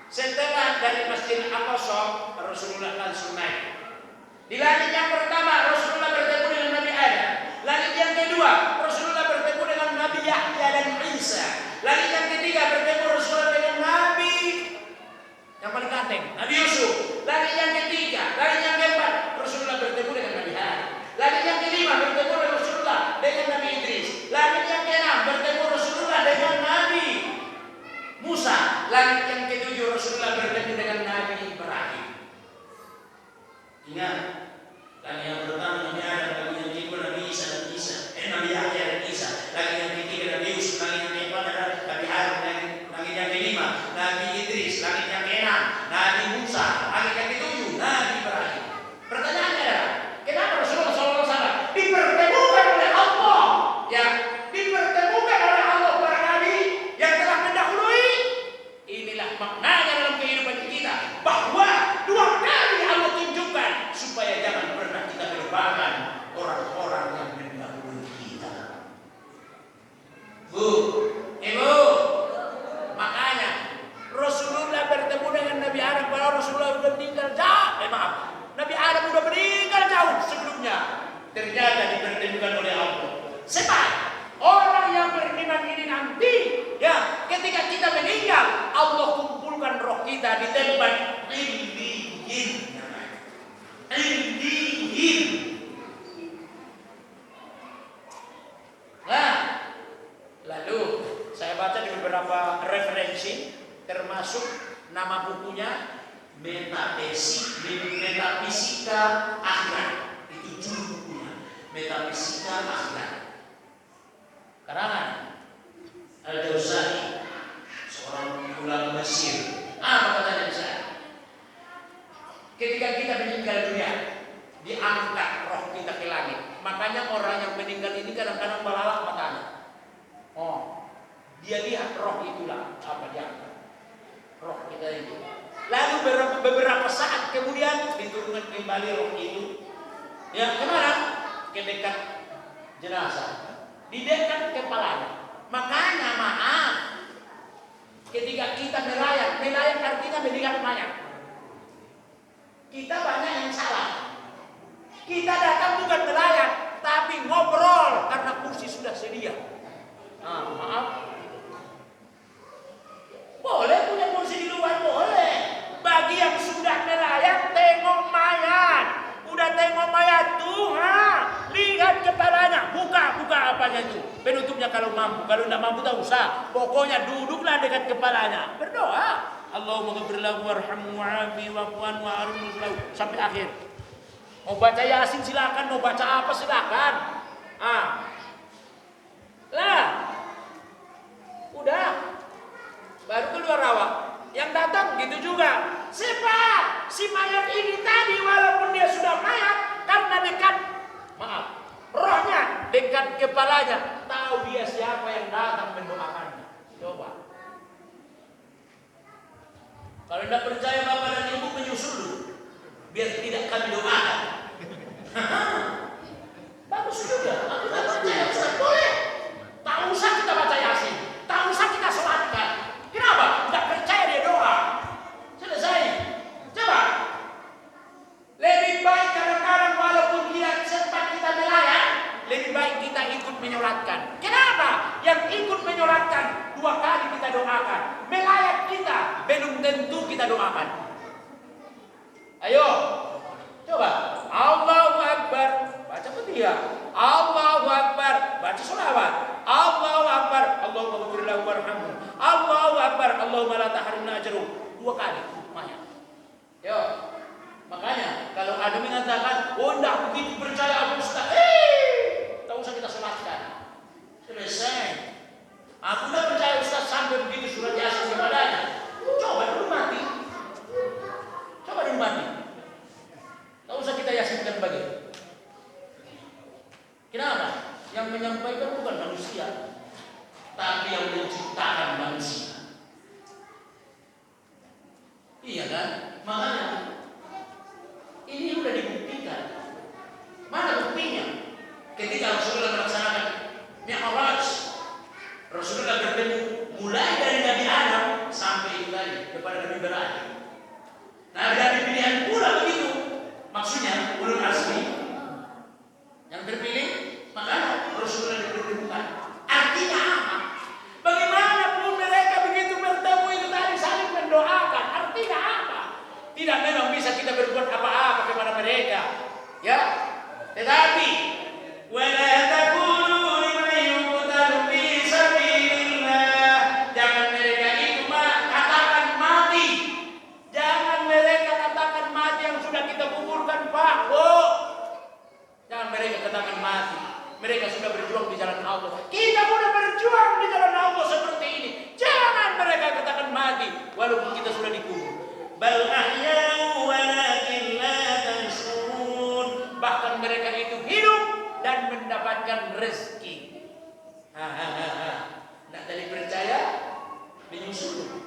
Setelah dari Masjid Al-Aqsa, Rasulullah langsung naik. Di langit yang pertama Rasulullah bertemu dengan Nabi Adam. Langit yang kedua Rasulullah bertemu dengan Nabi Yahya dan Isa. Langit yang ketiga bertemu Rasulullah dengan Nabi yang paling ganteng, Nabi Yusuf. Langit yang ketiga, langit yang keempat Rasulullah bertemu dengan Nabi Harun. Langit yang kelima bertemu dengan Rasulullah dengan Nabi Idris. Langit yang keenam bertemu Rasulullah dengan Nabi Musa. Langit yang ketujuh Rasulullah bertemu dengan Nabi Ibrahim. Ingat, langit yang pertama Nabi Adam, langit yang kedua Nabi Isa dan Nabi Yahya dan Isa. Langit yang ketiga Nabi Yusuf, langit yang keempat adalah Nabi Harun. Langit yang kelima Nabi Idris. Langit yang keenam Nabi Musa. Langit yang ketujuh Nabi Ibrahim. Pertanyaannya adalah, kenapa Rasulullah SAW dipertemukan oleh Allah? Yang dipertemukan oleh Allah para nabi yang telah mendahului. Inilah maknanya dalam kehidupan kita, bahwa dua kali Allah tunjukkan supaya jangan pernah kita melupakan orang-orang yang mendahului kita. Bu, Ibu, makanya Rasulullah bertemu dengan Nabi Adam padahal Rasulullah sudah meninggal jauh. Maaf, Nabi Adam sudah meninggal jauh sebelumnya. Ternyata dipertemukan oleh Allah. Sebab orang yang beriman ini nanti, ya, ketika kita meninggal, Allah kumpulkan roh kita di tempat illiyin. Illiyin. Nah, lalu saya baca di beberapa referensi, termasuk nama bukunya Metafisika Akhirat. Itu judul bukunya, Metafisika Akhirat. Karangan Al-Jawzani, seorang ulama Mesir. Apa katanya di sana? Ketika kita meninggal dunia, diangkat roh kita ke langit. Makanya orang yang meninggal ini kadang-kadang melalak matanya. Oh, dia lihat roh itulah apa diangkat. Roh kita itu. Lalu beberapa saat kemudian diturunkan kembali roh itu. Ya, kemana? Ke dekat jenazah. Di dekat kepalanya. Makanya maaf, ketika kita melayang artinya melihat mayat. Kita banyak yang salah. Kita datang bukan melayang, tapi ngobrol karena kursi sudah sedia. Maaf. Boleh punya kursi di luar, boleh. Bagi yang sudah melayang, tengok mayat. Udah tengok mayat tuh, lihat kepalanya, buka apanya itu, penutupnya kalau mampu. Kalau tidak mampu tak usah. Pokoknya duduklah dekat kepalanya, berdoa. Allahumma ghfir lahu warhamhu wa'afi wa'fu anhu wa'arhamhu sampai akhir. Mau baca Yasin silakan, mau baca apa silakan. Lah, udah, baru keluar awak. Yang datang gitu juga. Sebab si mayat ini tadi walaupun dia sudah mayat, karena dekat, rohnya dekat kepalanya, tahu dia siapa yang datang mendoakannya. Coba. Kalau tidak percaya bapak dan ibu menyusul dulu, biar tidak kami doakan. Bagus juga. Aku tak percaya, Ustaz, boleh. Tak usah kita baca Yasin, tak usah kita sholatkan. Kenapa? Tidak percaya dia doa. Selesai. Coba. Lebih baik kadang-kadang walaupun dia sempat kita melayang, lebih baik kita ikut menyolatkan. Kenapa? kita doakan. Melayat kita belum tentu kita doakan. Ayo, coba. Allahu Akbar, baca Fatihah. Allahu Akbar, baca sholawat. Allahu Akbar, Allahumma ghfir lahu warhamhu. Allahu Akbar, Allahumma la tahrimna ajruh. 2 kali lumayan. Yo. Makanya kalau ada mengatakan, "Oh, enggak begitu percaya aku Ustaz." Tak usah kita selatkan. Selesai. Aku enggak percaya Ustaz sampai begitu surat Yasin kepadanya. Coba dulu mati. Coba dulu mati. Tak usah kita yasinkan bagi. Kenapa? Yang menyampaikan bukan manusia, tapi yang menciptakan manusia. Iya kan? Makanya ini sudah dibuktikan. Mana buktinya? Ketika Rasulullah melaksanakan Mi'raj, Rasulullah bertemu mulai dari Nabi Adam sampai itu tadi kepada Nabi Ibrahim. Nabi pilihan pula begitu. Maksudnya ulul azmi yang terpilih, maka Rasulullah dipertemukan. Artinya apa? Bagaimanapun mereka begitu bertemu itu tadi saling mendoakan. Artinya apa? Tidak memang bisa kita berbuat apa-apa kepada mereka, ya. Tetapi wala taqulu liman yuqtalu fi sabilillah, jangan mereka itu katakan mati. Jangan mereka katakan mati yang sudah kita kuburkan, Pak. Oh. Jangan mereka katakan mati. Mereka sudah berjuang di jalan Allah. Kita sudah berjuang di jalan Allah seperti ini. Jangan mereka katakan mati walaupun kita sudah dikubur. Bal ahya'u walakin la tashurun. Bahkan mereka itu hidup dan mendapatkan rezeki. Nak dari percaya menyusul.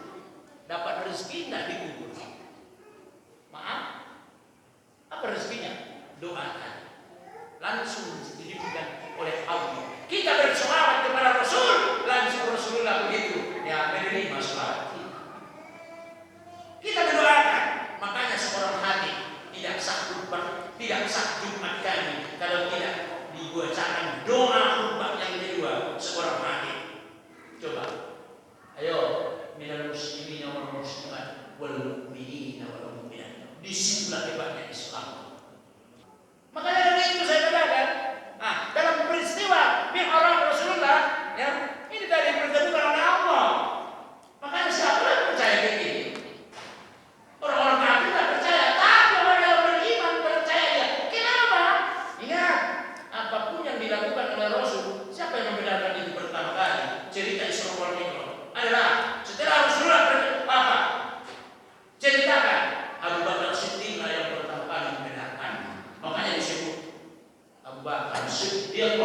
Dapat rezeki tidak dikubur. Maaf. Apa rezekinya? Doakan. Langsung diberikan oleh Allah. Kita berselawat kepada Rasul, langsung Rasulullah begitu. Ya, menerima selawat. Kita mendoakan. Makanya seorang hati tidak sah khutbah, tidak sah Jumat kami kalau tidak dibacakan doa khutbah yang kedua seorang hati. Coba. Ayo, minal muslimina wal muslimat wal mu'minina wal mu'minat. Disitulah hebatnya Islam. Makanya dari itu saya katakan, dalam peristiwa Mi'raj Rasulullah, ya, ini tadi dipertemukan oleh Allah. Makanya siapa yang percaya begini? Orang-orang kafir tidak percaya, tapi orang yang beriman percaya dia. Kenapa? Ingat, apapun yang dilakukan oleh Rasul, siapa yang membenarkan itu pertama kali? Cerita Isra wal Mi'raj adalah setelah Rasulullah apa? Ceritakan Abu Bakar Siddiq yang pertama kali membenarkan. Makanya disebut Abu Bakar Siddiq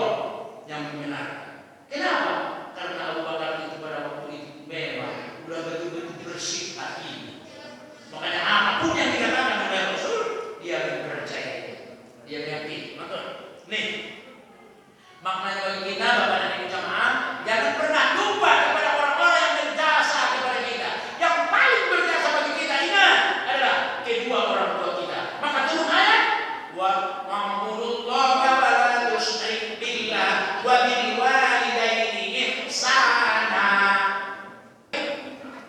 yang membenarkan. Kenapa? Karena Abu Bakar itu pada waktu itu memang sudah betul-betul bersih hati. Makanya apapun yang dikatakan oleh Rasul, dia percaya, dia meyakini. Betul. Nih, maknanya bagi kita Bapak dan Ibu jamaah, jangan pernah lupa kepada orang-orang yang berjasa kepada kita. Yang paling berjasa bagi kita ingat adalah kedua orang tua kita. Maka turun ayat wa ma'budullaha wa la tusyrik billah wa bil walidaini ihsana.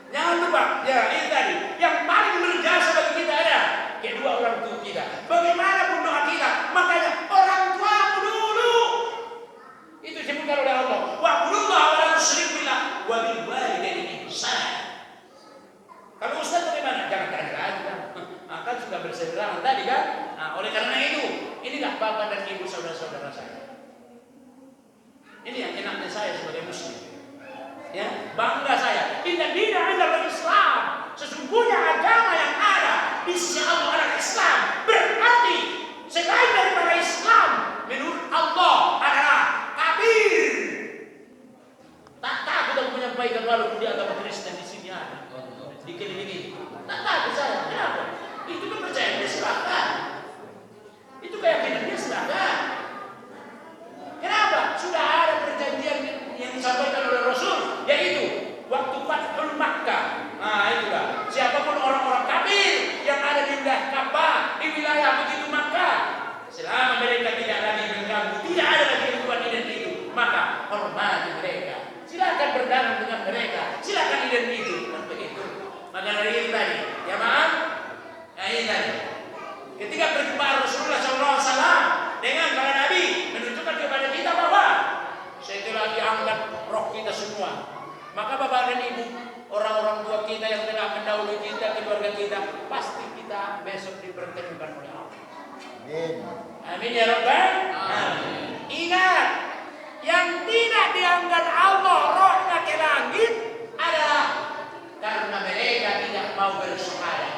Jangan lupa, ya ini tadi yang paling berjasa bagi kita adalah kedua orang tua kita. Bagaimanapun doa kita, makanya orang tuamu dulu. Itu disebutkan oleh Allah. Wa'budullaha wa la tusyrik billah wa bil walidaini ihsana. Kalau Ustaz bagaimana? Jangan tanya aja. Kan sudah berseberangan tadi kan? Oleh karena itu, inilah bapak dan ibu saudara-saudara saya. Ini yang enaknya saya sebagai muslim. Ya, bangga saya. Inna dina adalah Islam. Sesungguhnya agama yang ada di sisi Allah adalah Islam. Berarti selain daripada Islam, menurut Allah adalah kafir. Tak takut aku menyampaikan walaupun di agama Kristen di sini ada. Dikelilingi. Tak takut saya. Kenapa? Itu kepercayaan dia silahkan. Itu keyakinan dia silahkan. Kenapa? Sudah ada perjanjian yang disampaikan oleh Rasul, yaitu waktu Fathul Makkah. Itulah. Siapapun orang-orang kafir yang ada di wilayah Ka'bah, di wilayah begitu Makkah, selama mereka tidak lagi mengganggu, tidak ada lagi hubungan identitas itu, maka hormati mereka. Silakan berdagang dengan mereka. Silakan roh kita semua. Maka Bapak dan Ibu, orang-orang tua kita yang telah mendahului kita, keluarga kita, pasti kita besok dipertemukan oleh Allah. Amin. Amin ya Rabbal. Amin. Ingat, yang tidak diangkat Allah rohnya ke langit adalah karena mereka tidak mau bersyahadat.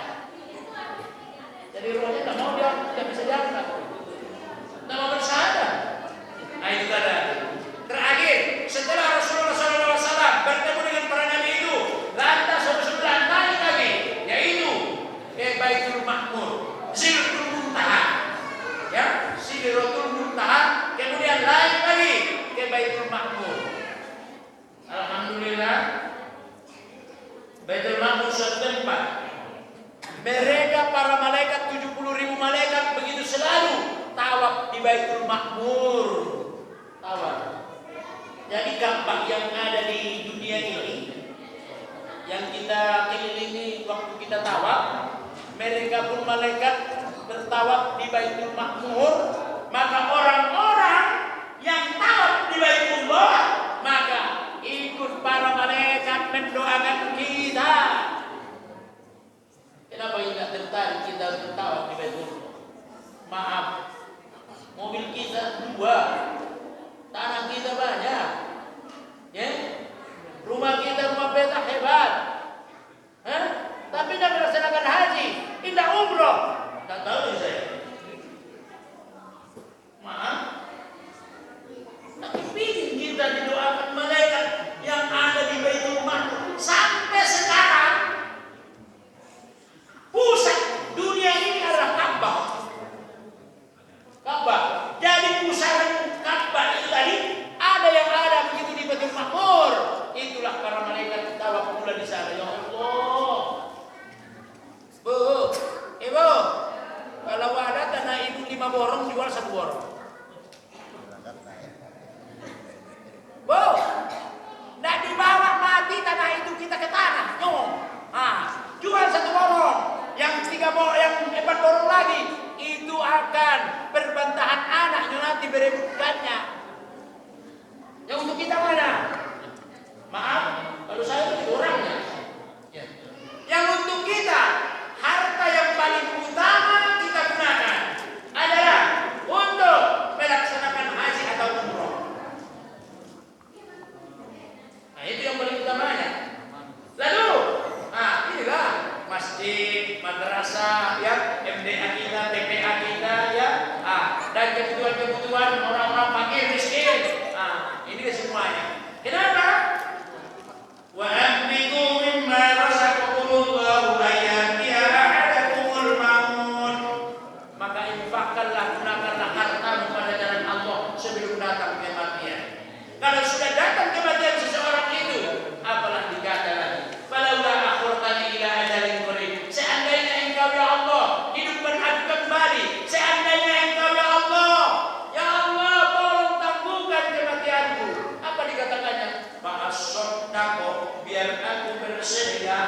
Jadi rohnya tidak mau dia bisa diangkat. Tidak mau bersyahadat. Nah itu ada. Terakhir, setelah Rasulullah SAW bertemu dengan para nabi itu, lantas Rasulullah naik lagi, yaitu ke Baitul Ma'mur, Sidratul Muntaha, ya, Sidratul Muntaha, kemudian naik lagi ke Baitul Ma'mur. Alhamdulillah, Baitul Ma'mur suatu tempat. Mereka para malaikat 70.000 malaikat begitu selalu tawaf di Baitul Ma'mur, tawaf. Jadi Ka'bah yang ada di dunia ini, yang kita kelilingi waktu kita tawaf, mereka pun malaikat bertawaf di Baitul Ma'mur. Maka orang-orang yang tawaf di Baitullah, maka ikut para malaikat mendoakan kita. Kenapa tidak tertarik kita untuk tawaf di Baitullah? Maaf, mobil kita 2, tanah kita banyak, ya? Rumah kita rumah petak hebat, tapi tidak melaksanakan haji, tidak umroh, tak tahu saya. Maaf, tapi ingin kita didoakan malaikat yang ada di Baitul Ma'mur. Sampai sekarang pusat dunia ini adalah Ka'bah. Ka'bah. Jadi pusaran Ka'bah itu tadi ada yang ada begitu di Baitul Ma'mur. Itulah para malaikat tawaf pula di sana. Ya Allah. Bu, Ibu, kalau ada tanah ibu 5 borong jual 1 borong. Bu, tidak dibawa mati tanah itu kita ke tanah. Jual 1 borong. Yang 4 borong lagi itu akan perbantahan anaknya nanti berebutkannya. Yang untuk kita mana? Maaf, kalau saya itu orangnya. Ya. Yang untuk kita, harta yang paling utama kita gunakan adalah untuk melaksanakan haji atau umroh. Nah itu yang paling utamanya. Lalu, inilah masjid, madrasah, ya, MDA kita, TPA kita, ya, dan kebutuhan-kebutuhan orang-orang fakir miskin. Ini semuanya. Kenapa? Wa anfiqu mimma razaqakumullahu ayatiha ahadakumul maut. Maka infakkanlah, gunakanlah hartamu pada jalan Allah sebelum datang kematian. Kalau sudah datang kematian seseorang itu, apalah dikata lagi? Falaula akhirtani ila ajalin qarib. Seandainya engkau ya Allah hidupkan aku kembali, seandainya engkau ya Allah, ya Allah tolong tangguhkan kematianku. Apa dikatakannya? Fa'asaddaqu, biar aku bersedekah,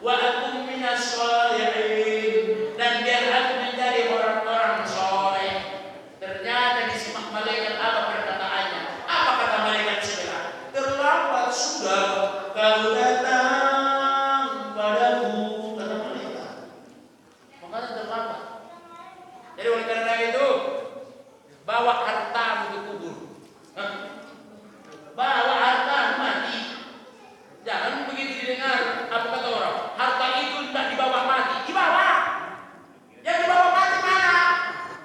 wa akum minas sholihin, dan biar aku menjadi orang-orang soleh. Ternyata disimak malaikat apa perkataannya? Apa kata malaikat sebelah? Terlambat sudah kau datang padaku, kata malaikat. Makanya terlambat. Jadi oleh karena itu, bawa hartamu ke kubur. Bawa harta mati. Jangan begitu didengar apa kata orang. Harta itu tidak dibawa mati, dibawa. Yang dibawa mati mana?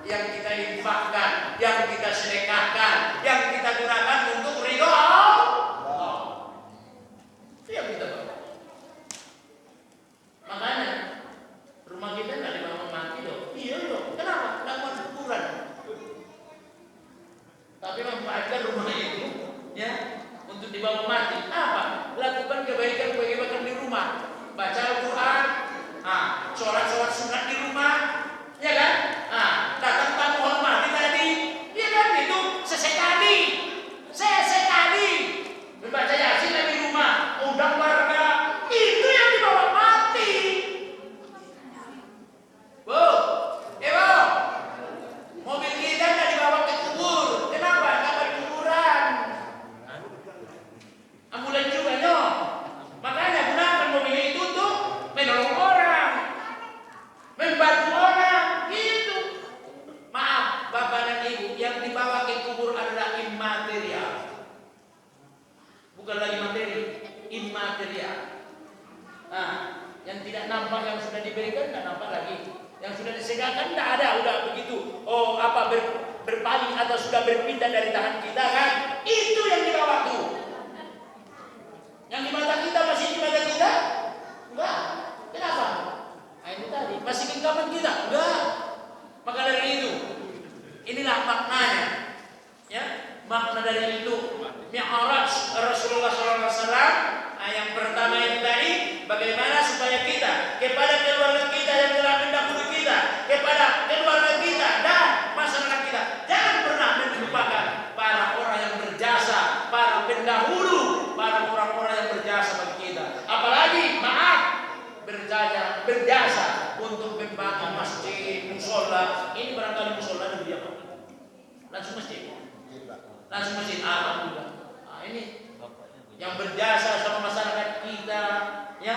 Yang kita infakkan, yang kita sedekahkan, yang kita gunakan untuk ridho Allah. Itu yang kita bawa. Makanya rumah kita tidak dibawa mati loh. Iya loh. Kenapa? Lakukan kuburan. Tapi manfaatkan rumah itu, ya, untuk dibawa mati. Apa? Lakukan kebaikan di rumah. Baca Al-Quran, sholat sunat di rumah, ya kan? Datang tamu hormati tadi, ya kan? Itu sesekali membaca Yasin di rumah, undang warga. Itu yang dibawa mati. Bu, mobil kita tidak dibawa ke kubur. Kenapa? Karena kuburan. bukan lagi materi, immaterial. Nah, yang tidak nampak yang sudah diberikan tidak nampak lagi. Yang sudah disegakkan tidak ada, udah begitu. Oh, apa berpaling atau sudah berpindah dari tangan kita kan? Itu yang kita waktu. Yang di mata kita masih di mata kita? Enggak. Kenapa? Nah, itu tadi masih genggaman kita? Enggak. Maka dari itu, inilah maknanya. Ya, makna dari itu Mi'raj Rasulullah SAW. Nah, yang pertama itu tadi, bagaimana supaya kita kepada keluarga kita yang telah mendahului kita, kepada keluarga kita dan masyarakat kita, jangan pernah melupakan para orang yang berjasa, para pendahulu, para orang-orang yang berjasa bagi kita. Apalagi maaf berjasa untuk membangun masjid, musola. Ini barangkali musola di dia langsung masjid. Langsung masjid, alhamdulillah. Nah, ini yang berjasa sama masyarakat kita, ya.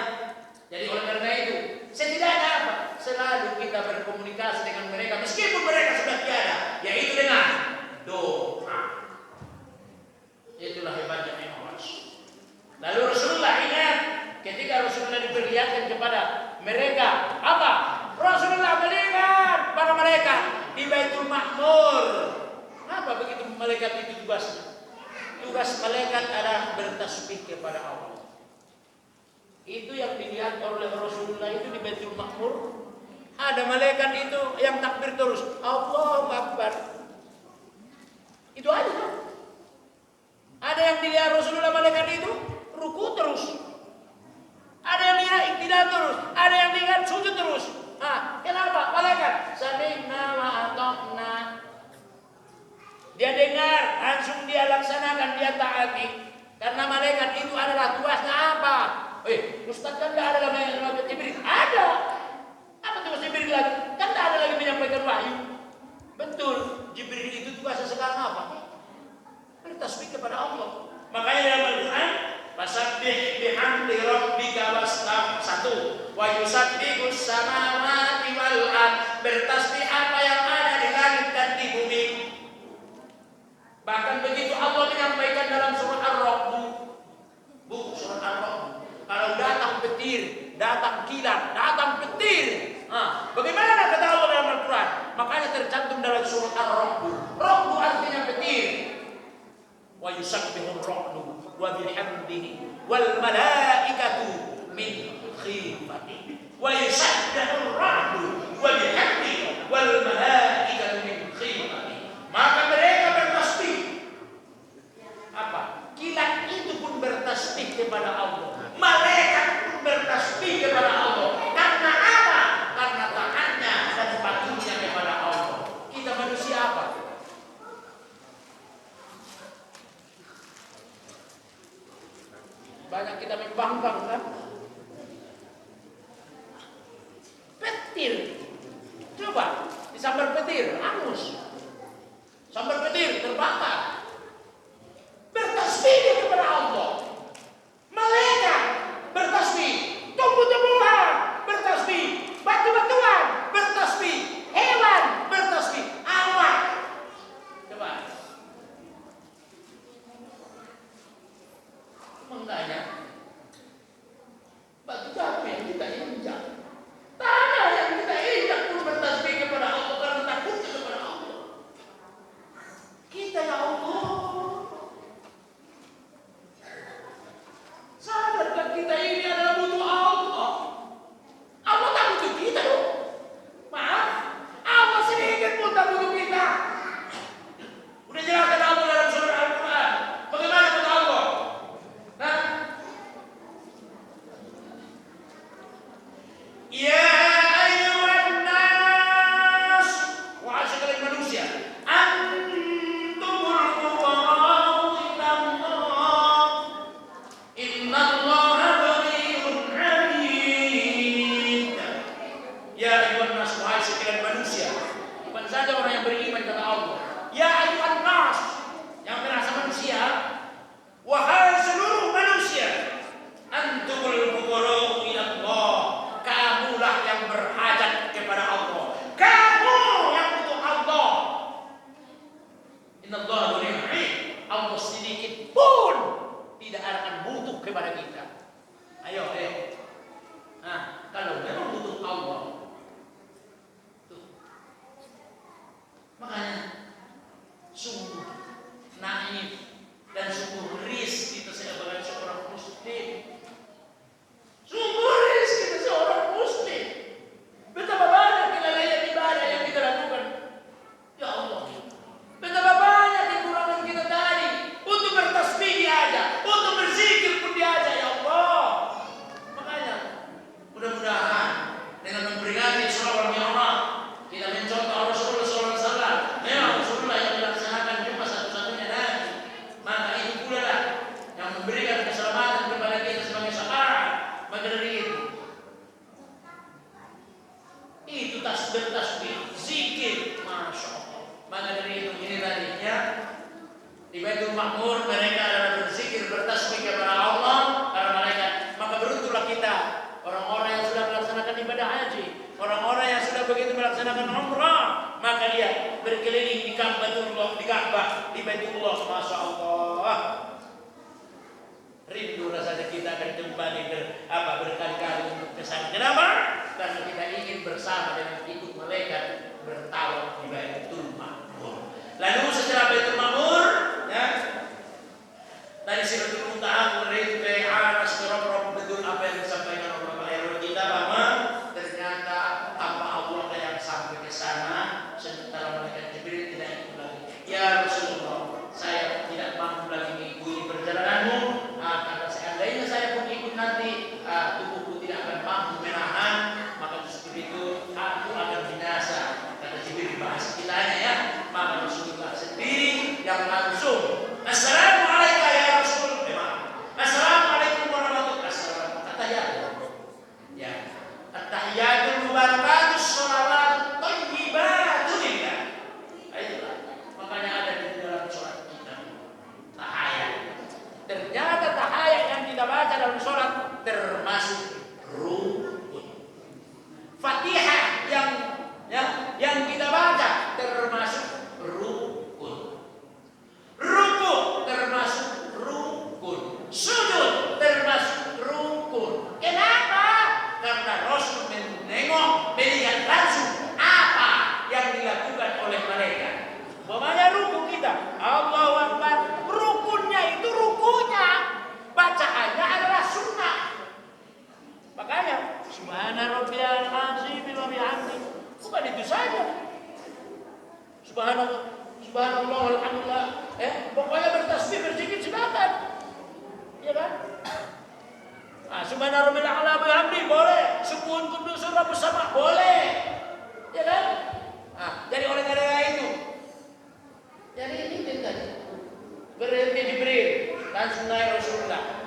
Jadi oleh karena itu, setidaknya apa? Selalu kita berkomunikasi dengan mereka meskipun mereka sudah tiada, yaitu dengan doa. Itulah hebatnya Mi'raj. Lalu Rasulullah ingat ketika Rasulullah diperlihatkan kepada mereka, apa? Rasulullah melihat pada mereka di Baitul Ma'mur. Apa begitu malaikat itu tugasnya? Tugas malaikat adalah bertasbih kepada Allah. Itu yang dilihat oleh Rasulullah itu di Baitul Ma'mur. Ada malaikat itu yang takbir terus, Allahu Akbar. Itu aja. Ada yang dilihat Rasulullah malaikat itu ruku terus. Ada yang lihat iktidak terus. Ada yang lihat sujud terus. Ah, kenapa? Malaikat sami'na wa ata'na. Dia dengar, langsung dia laksanakan, dia taati. Karena malaikat itu adalah tugasnya apa? Ustaz kan tidak ada malaikat Jibril. Ada. Apa tugas Jibril lagi? Kan tidak ada lagi menyampaikan wahyu. Betul. Jibril itu tugasnya sekarang apa? Bertasbih kepada Allah. Makanya dalam Al-Quran, fasabbih bihamdi rabbika wasbih. 1. Wa yusabbihus samawati wal ard. Bertasbih apa yang ada di langit dan di bumi. Bahkan begitu Allah menyampaikan dalam surat Ar-Ra'd. Surat Ar-Ra'd. Kalau datang petir, datang kilat, datang petir. Bagaimana kata Allah dalam Al-Quran? Makanya tercantum dalam surat Ar-Ra'd. Ra'd artinya petir. Wa yusabbihur ra'du wa bihamdihi wal malaikatu min khifatihi. Wa yusabbihur ra'du wa bihamdihi wal malaikatu min khifatihi. Maka mereka bertasbih. Apa? Kilat itu pun bertasbih kepada Allah. Malaikat pun bertasbih kepada Allah. Karena apa? Karena taatnya dan patuhnya kepada Allah. Kita manusia apa? Banyak kita membangkang kan? Petir. Coba disambar petir, angus. Sambar petir terbakar. Bertasbih kepada Allah. Malaikat bertasbih, tumbuh-tumbuhan bertasbih, batu-batuan bertasbih, hewan bertasbih, awan. Coba. Maknanya batu-batu yang kita injak, tanah yang kita injak pun bertasbih kepada Allah karena takutnya kepada Allah. Kita ya Allah, sadarkan kita ini adalah butuh Allah. Allah tak butuh kita dong. Maaf, Allah sedikit pun tak butuh kita. Udah jelaskan Allah dalam surah Al-Quran. Bagaimana kata Allah? Nah, kepada kita. Ayo, nah, kalau memang butuh Allah, tuh. Makanya sungguh naif dan sungguh risih kita sebagai seorang muslim. Sungguh risih kita seorang muslim. Betapa banyak kelalaian ibadah yang kita lakukan. Ya Allah, betapa banyak kekurangan kita tadi untuk bertasbih diajak, untuk berzikir pun diajak. Ya Allah, makanya mudah-mudahan dengan memperingati Syawal Ramadan kita mencontoh Rasulullah SAW. Memang Rasulullah yang melaksanakan cuma satu-satunya Nabi, maka itu pula lah yang memberikan keselamatan kepada kita sebagai syafaat. Maka dari itu tasbih, zikir, masya Allah. Maka dari itu ini tadinya di Baitul Ma'mur mereka adalah berzikir, bertasbih kepada Allah karena mereka. Maka beruntunglah kita, orang-orang yang sudah melaksanakan ibadah haji, orang-orang yang sudah begitu melaksanakan umrah, maka dia berkeliling di Ka'bah, di Baitullah, masya Allah. Rindu rasanya kita akan kembali berkali-kali untuk ke sana. Kenapa? Karena kita ingin bersama dengan ikut malaikat bertawaf di Baitul Ma'mur. Lalu setelah Baitul Ma'mur, ya, dari Sidratul Muntaha menuju ke Aras, betul apa yang disampaikan oleh Bapak Herul kita, bahwa ternyata apa Allah yang sampai ke sana sementara malaikat Jibril tidak ikut lagi. Ya Rasulullah, saya tidak mampu lagi mengikuti perjalananmu. Karena seandainya saya pun ikut nanti, tubuhku tidak akan mampu menahan, maka justru itu aku akan binasa. Kata Jibril bahas kitanya, ya. Maka Rasulullah sendiri yang langsung, Assalamualaikum ya Rasul. Assalamualaikum warahmatullahi wabarakatuh. At-tahiyatul, ya, at-tahiyatul mubarakatus sholawat thayyibatun lillah. Itulah makanya ada di dalam sholat kita tahayat. Ternyata tahayat yang kita baca dalam sholat termasuk rukun. Fatihah yang kita baca termasuk rukun. Ruku termasuk rukun. Sujud termasuk rukun. Kenapa? Karena Rasul menengok, melihat langsung apa yang dilakukan oleh mereka. Umpamanya ruku kita, Allahu Akbar, rukunnya itu rukunya, bacaannya adalah sunnah. Makanya Subhana rabbiyal azim wa bihamdihi, bukan itu saja. Subhanallah, alhamdulillah, pokoknya bertasbih, berzikir silakan, ya kan? Subhana rabbil a'la wa bihamdihi boleh, subhun qudusur rabbus sama boleh, ya kan? Jadi oleh karena itu, jadi ini tadi berhenti Jibril, langsung naik Rasulullah.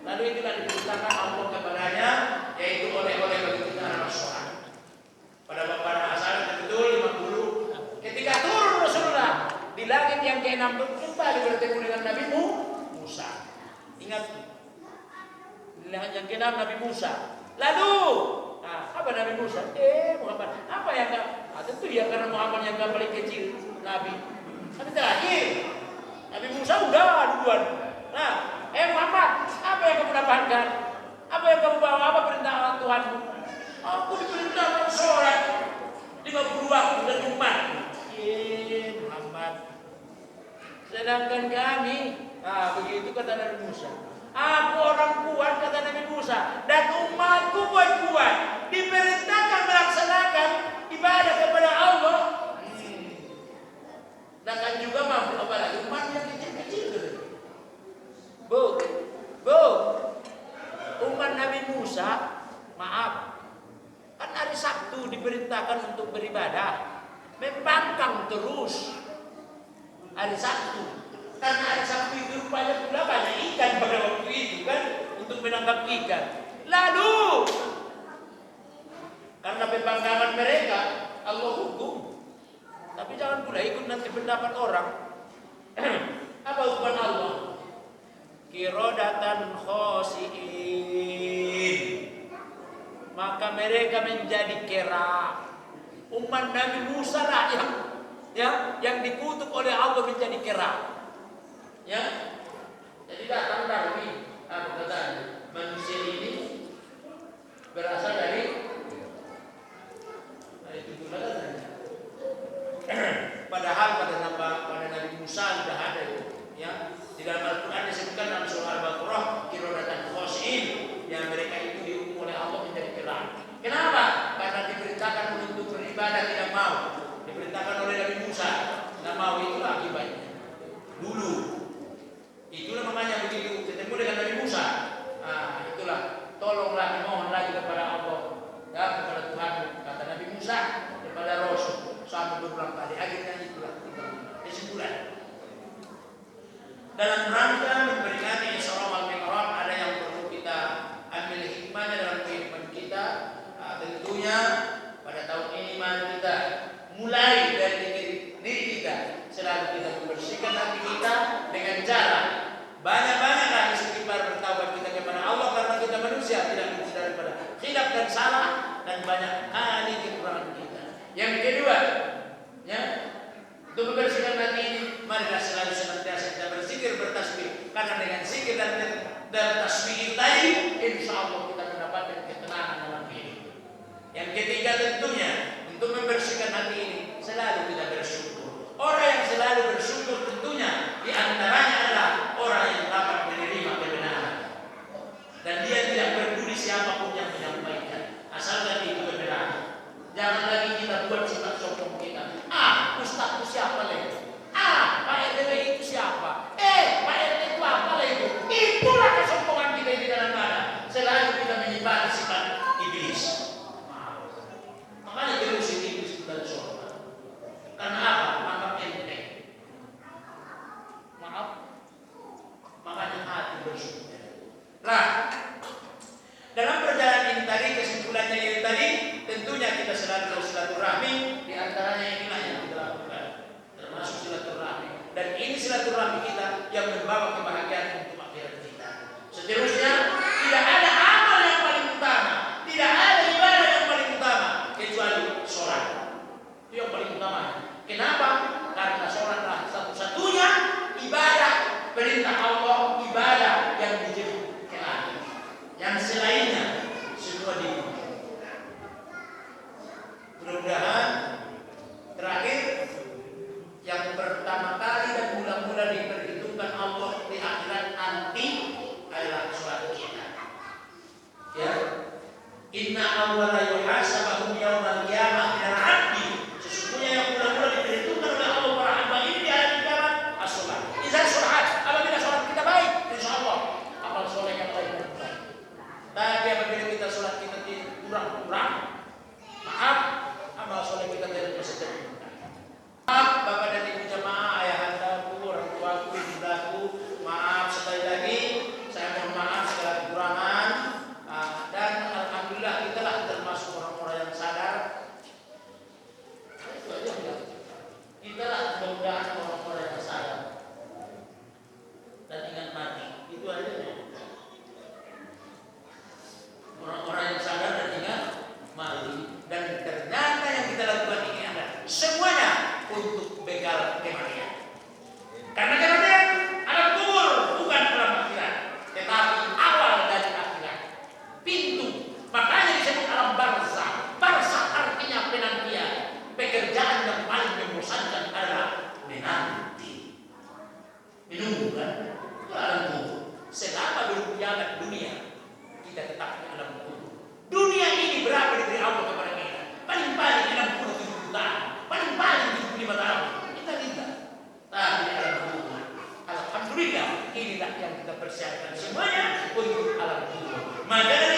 Lalu itulah diperintahkan Allah kepadanya, yaitu oleh-oleh bagi kita anak sholat. Pada bapak asal betul 50. Ketika turun Rasulullah di langit yang ke-6 kembali bertemu dengan Nabi Musa. Ingat, di langit yang ke-6 Nabi Musa. Lalu, apa Nabi Musa? Muhammad. Apa yang tentu ya karena Muhammad yang paling kecil Nabi. Tapi terakhir Nabi Musa udah duluan. Nah, Muhammad, apa yang kamu dapatkan? Apa yang kamu bawa? Apa perintah Tuhanmu? Aku diperintahkan sholat 50 waktu dan umat. Muhammad. Sedangkan kami, begitu kata Nabi Musa. Aku orang kuat, kata Nabi Musa, dan umatku kuat-kuat. Diperintahkan melaksanakan ibadah kepada Allah. Dan juga mampu apalagi umat yang kecil-kecil. Bu, umat Nabi Musa, maaf, kan hari Sabtu diperintahkan untuk beribadah, membangkang terus hari Sabtu. Karena hari Sabtu itu rupanya pula banyak ikan pada waktu itu kan, untuk menangkap ikan. Lalu karena pembangkangan mereka, Allah hukum. Tapi jangan pula ikut nanti pendapat orang. Apa hukuman Allah? Qiradatan khasi'in, maka mereka menjadi kera. Umat Nabi Musa lah yang dikutuk oleh Allah menjadi kera. Ya, jadi datang Nabi coba, ya. Untuk membersihkan hati ini, marilah selalu senantiasa kita berzikir, bertasbih. Karena dengan zikir dan tasbih tadi, insya Allah kita mendapatkan ketenangan dalam hidup. Yang ketiga tentunya, untuk membersihkan hati ini, selalu kita bersyukur. Orang yang selalu bersyukur tentunya diantaranya adalah orang yang dapat menerima kebenaran. Dan dia tidak peduli siapapun yang menyampaikan, asalkan itu kebenaran. Jangan lagi kita buat sifat sombong kita. Ustaz itu siapa lagi? Pak RT itu siapa? Pak RT itu apa lagi? Itulah kesombongan kita di dalam mana. Selalu kita menyibati sifat iblis. Makanya terusir iblis dari surga. Karena apa? Anggap enteng. Maaf. Makanya hati bersyukur. Nah, dalam perjalanan ini tadi, kesimpulannya ini tadi, tentunya kita selalu silaturahmi. Di antaranya inilah yang kita lakukan, termasuk silaturahmi. Dan ini silaturahmi kita yang membawa kebahagiaan untuk akhirat kita. Seterusnya, tidak ada amal yang paling utama, tidak ada ibadah yang paling utama kecuali sholat. Itu yang paling utama. Kenapa? Karena sholatlah satu-satunya ibadah perintah Allah, ibadah yang dijadikan ke akhir. Yang selainnya semua dibuat. Mudah-mudahan terakhir, yang pertama kali dan mula-mula diperhitungkan Allah di akhirat nanti adalah sholat kita. Ya, inna awwala yuhasabahum yaumal qiyamah minal 'abdi. Sesungguhnya yang mula-mula diperhitungkan oleh Allah para hamba ini di hari kiamat as-sholat. Izah sholat, apabila sholat kita baik, insyaallah amal soleh yang baik. Tapi apabila kita sholat kita kurang-kurang, maaf, amal soleh kita tidak bisa terima. Maaf Bapak dan Ibu jamaah, ayahandaku, orang tuaku, ibundaku, maaf sekali lagi, saya mohon maaf segala kekurangan. Dan alhamdulillah kita lah termasuk orang-orang yang sadar. Itu aja ya. Kita lah mudah-mudahan orang-orang yang sadar dan ingat mati. Itu aja ya. Orang-orang yang sadar dan ingat mati. Dan ternyata yang kita lakukan ini adalah semuanya untuk bekal kematian. Karena kematian alam kubur bukan alam akhirat, tetapi awal dari akhirat, pintu. Makanya disebut alam barzakh. Barzakh artinya penantian. Pekerjaan yang paling membosankan adalah menanti, menunggu kan? Itu alam kubur. Selama belum kiamat dunia, kita tetap di alam kubur. Dunia ini berapa diberi Allah kepada kita? Paling-paling 67 tahun, paling-paling 75 tahun. Kita tidak. Tapi alam kubur, alhamdulillah, inilah yang kita persiapkan semuanya untuk alam kubur. Maka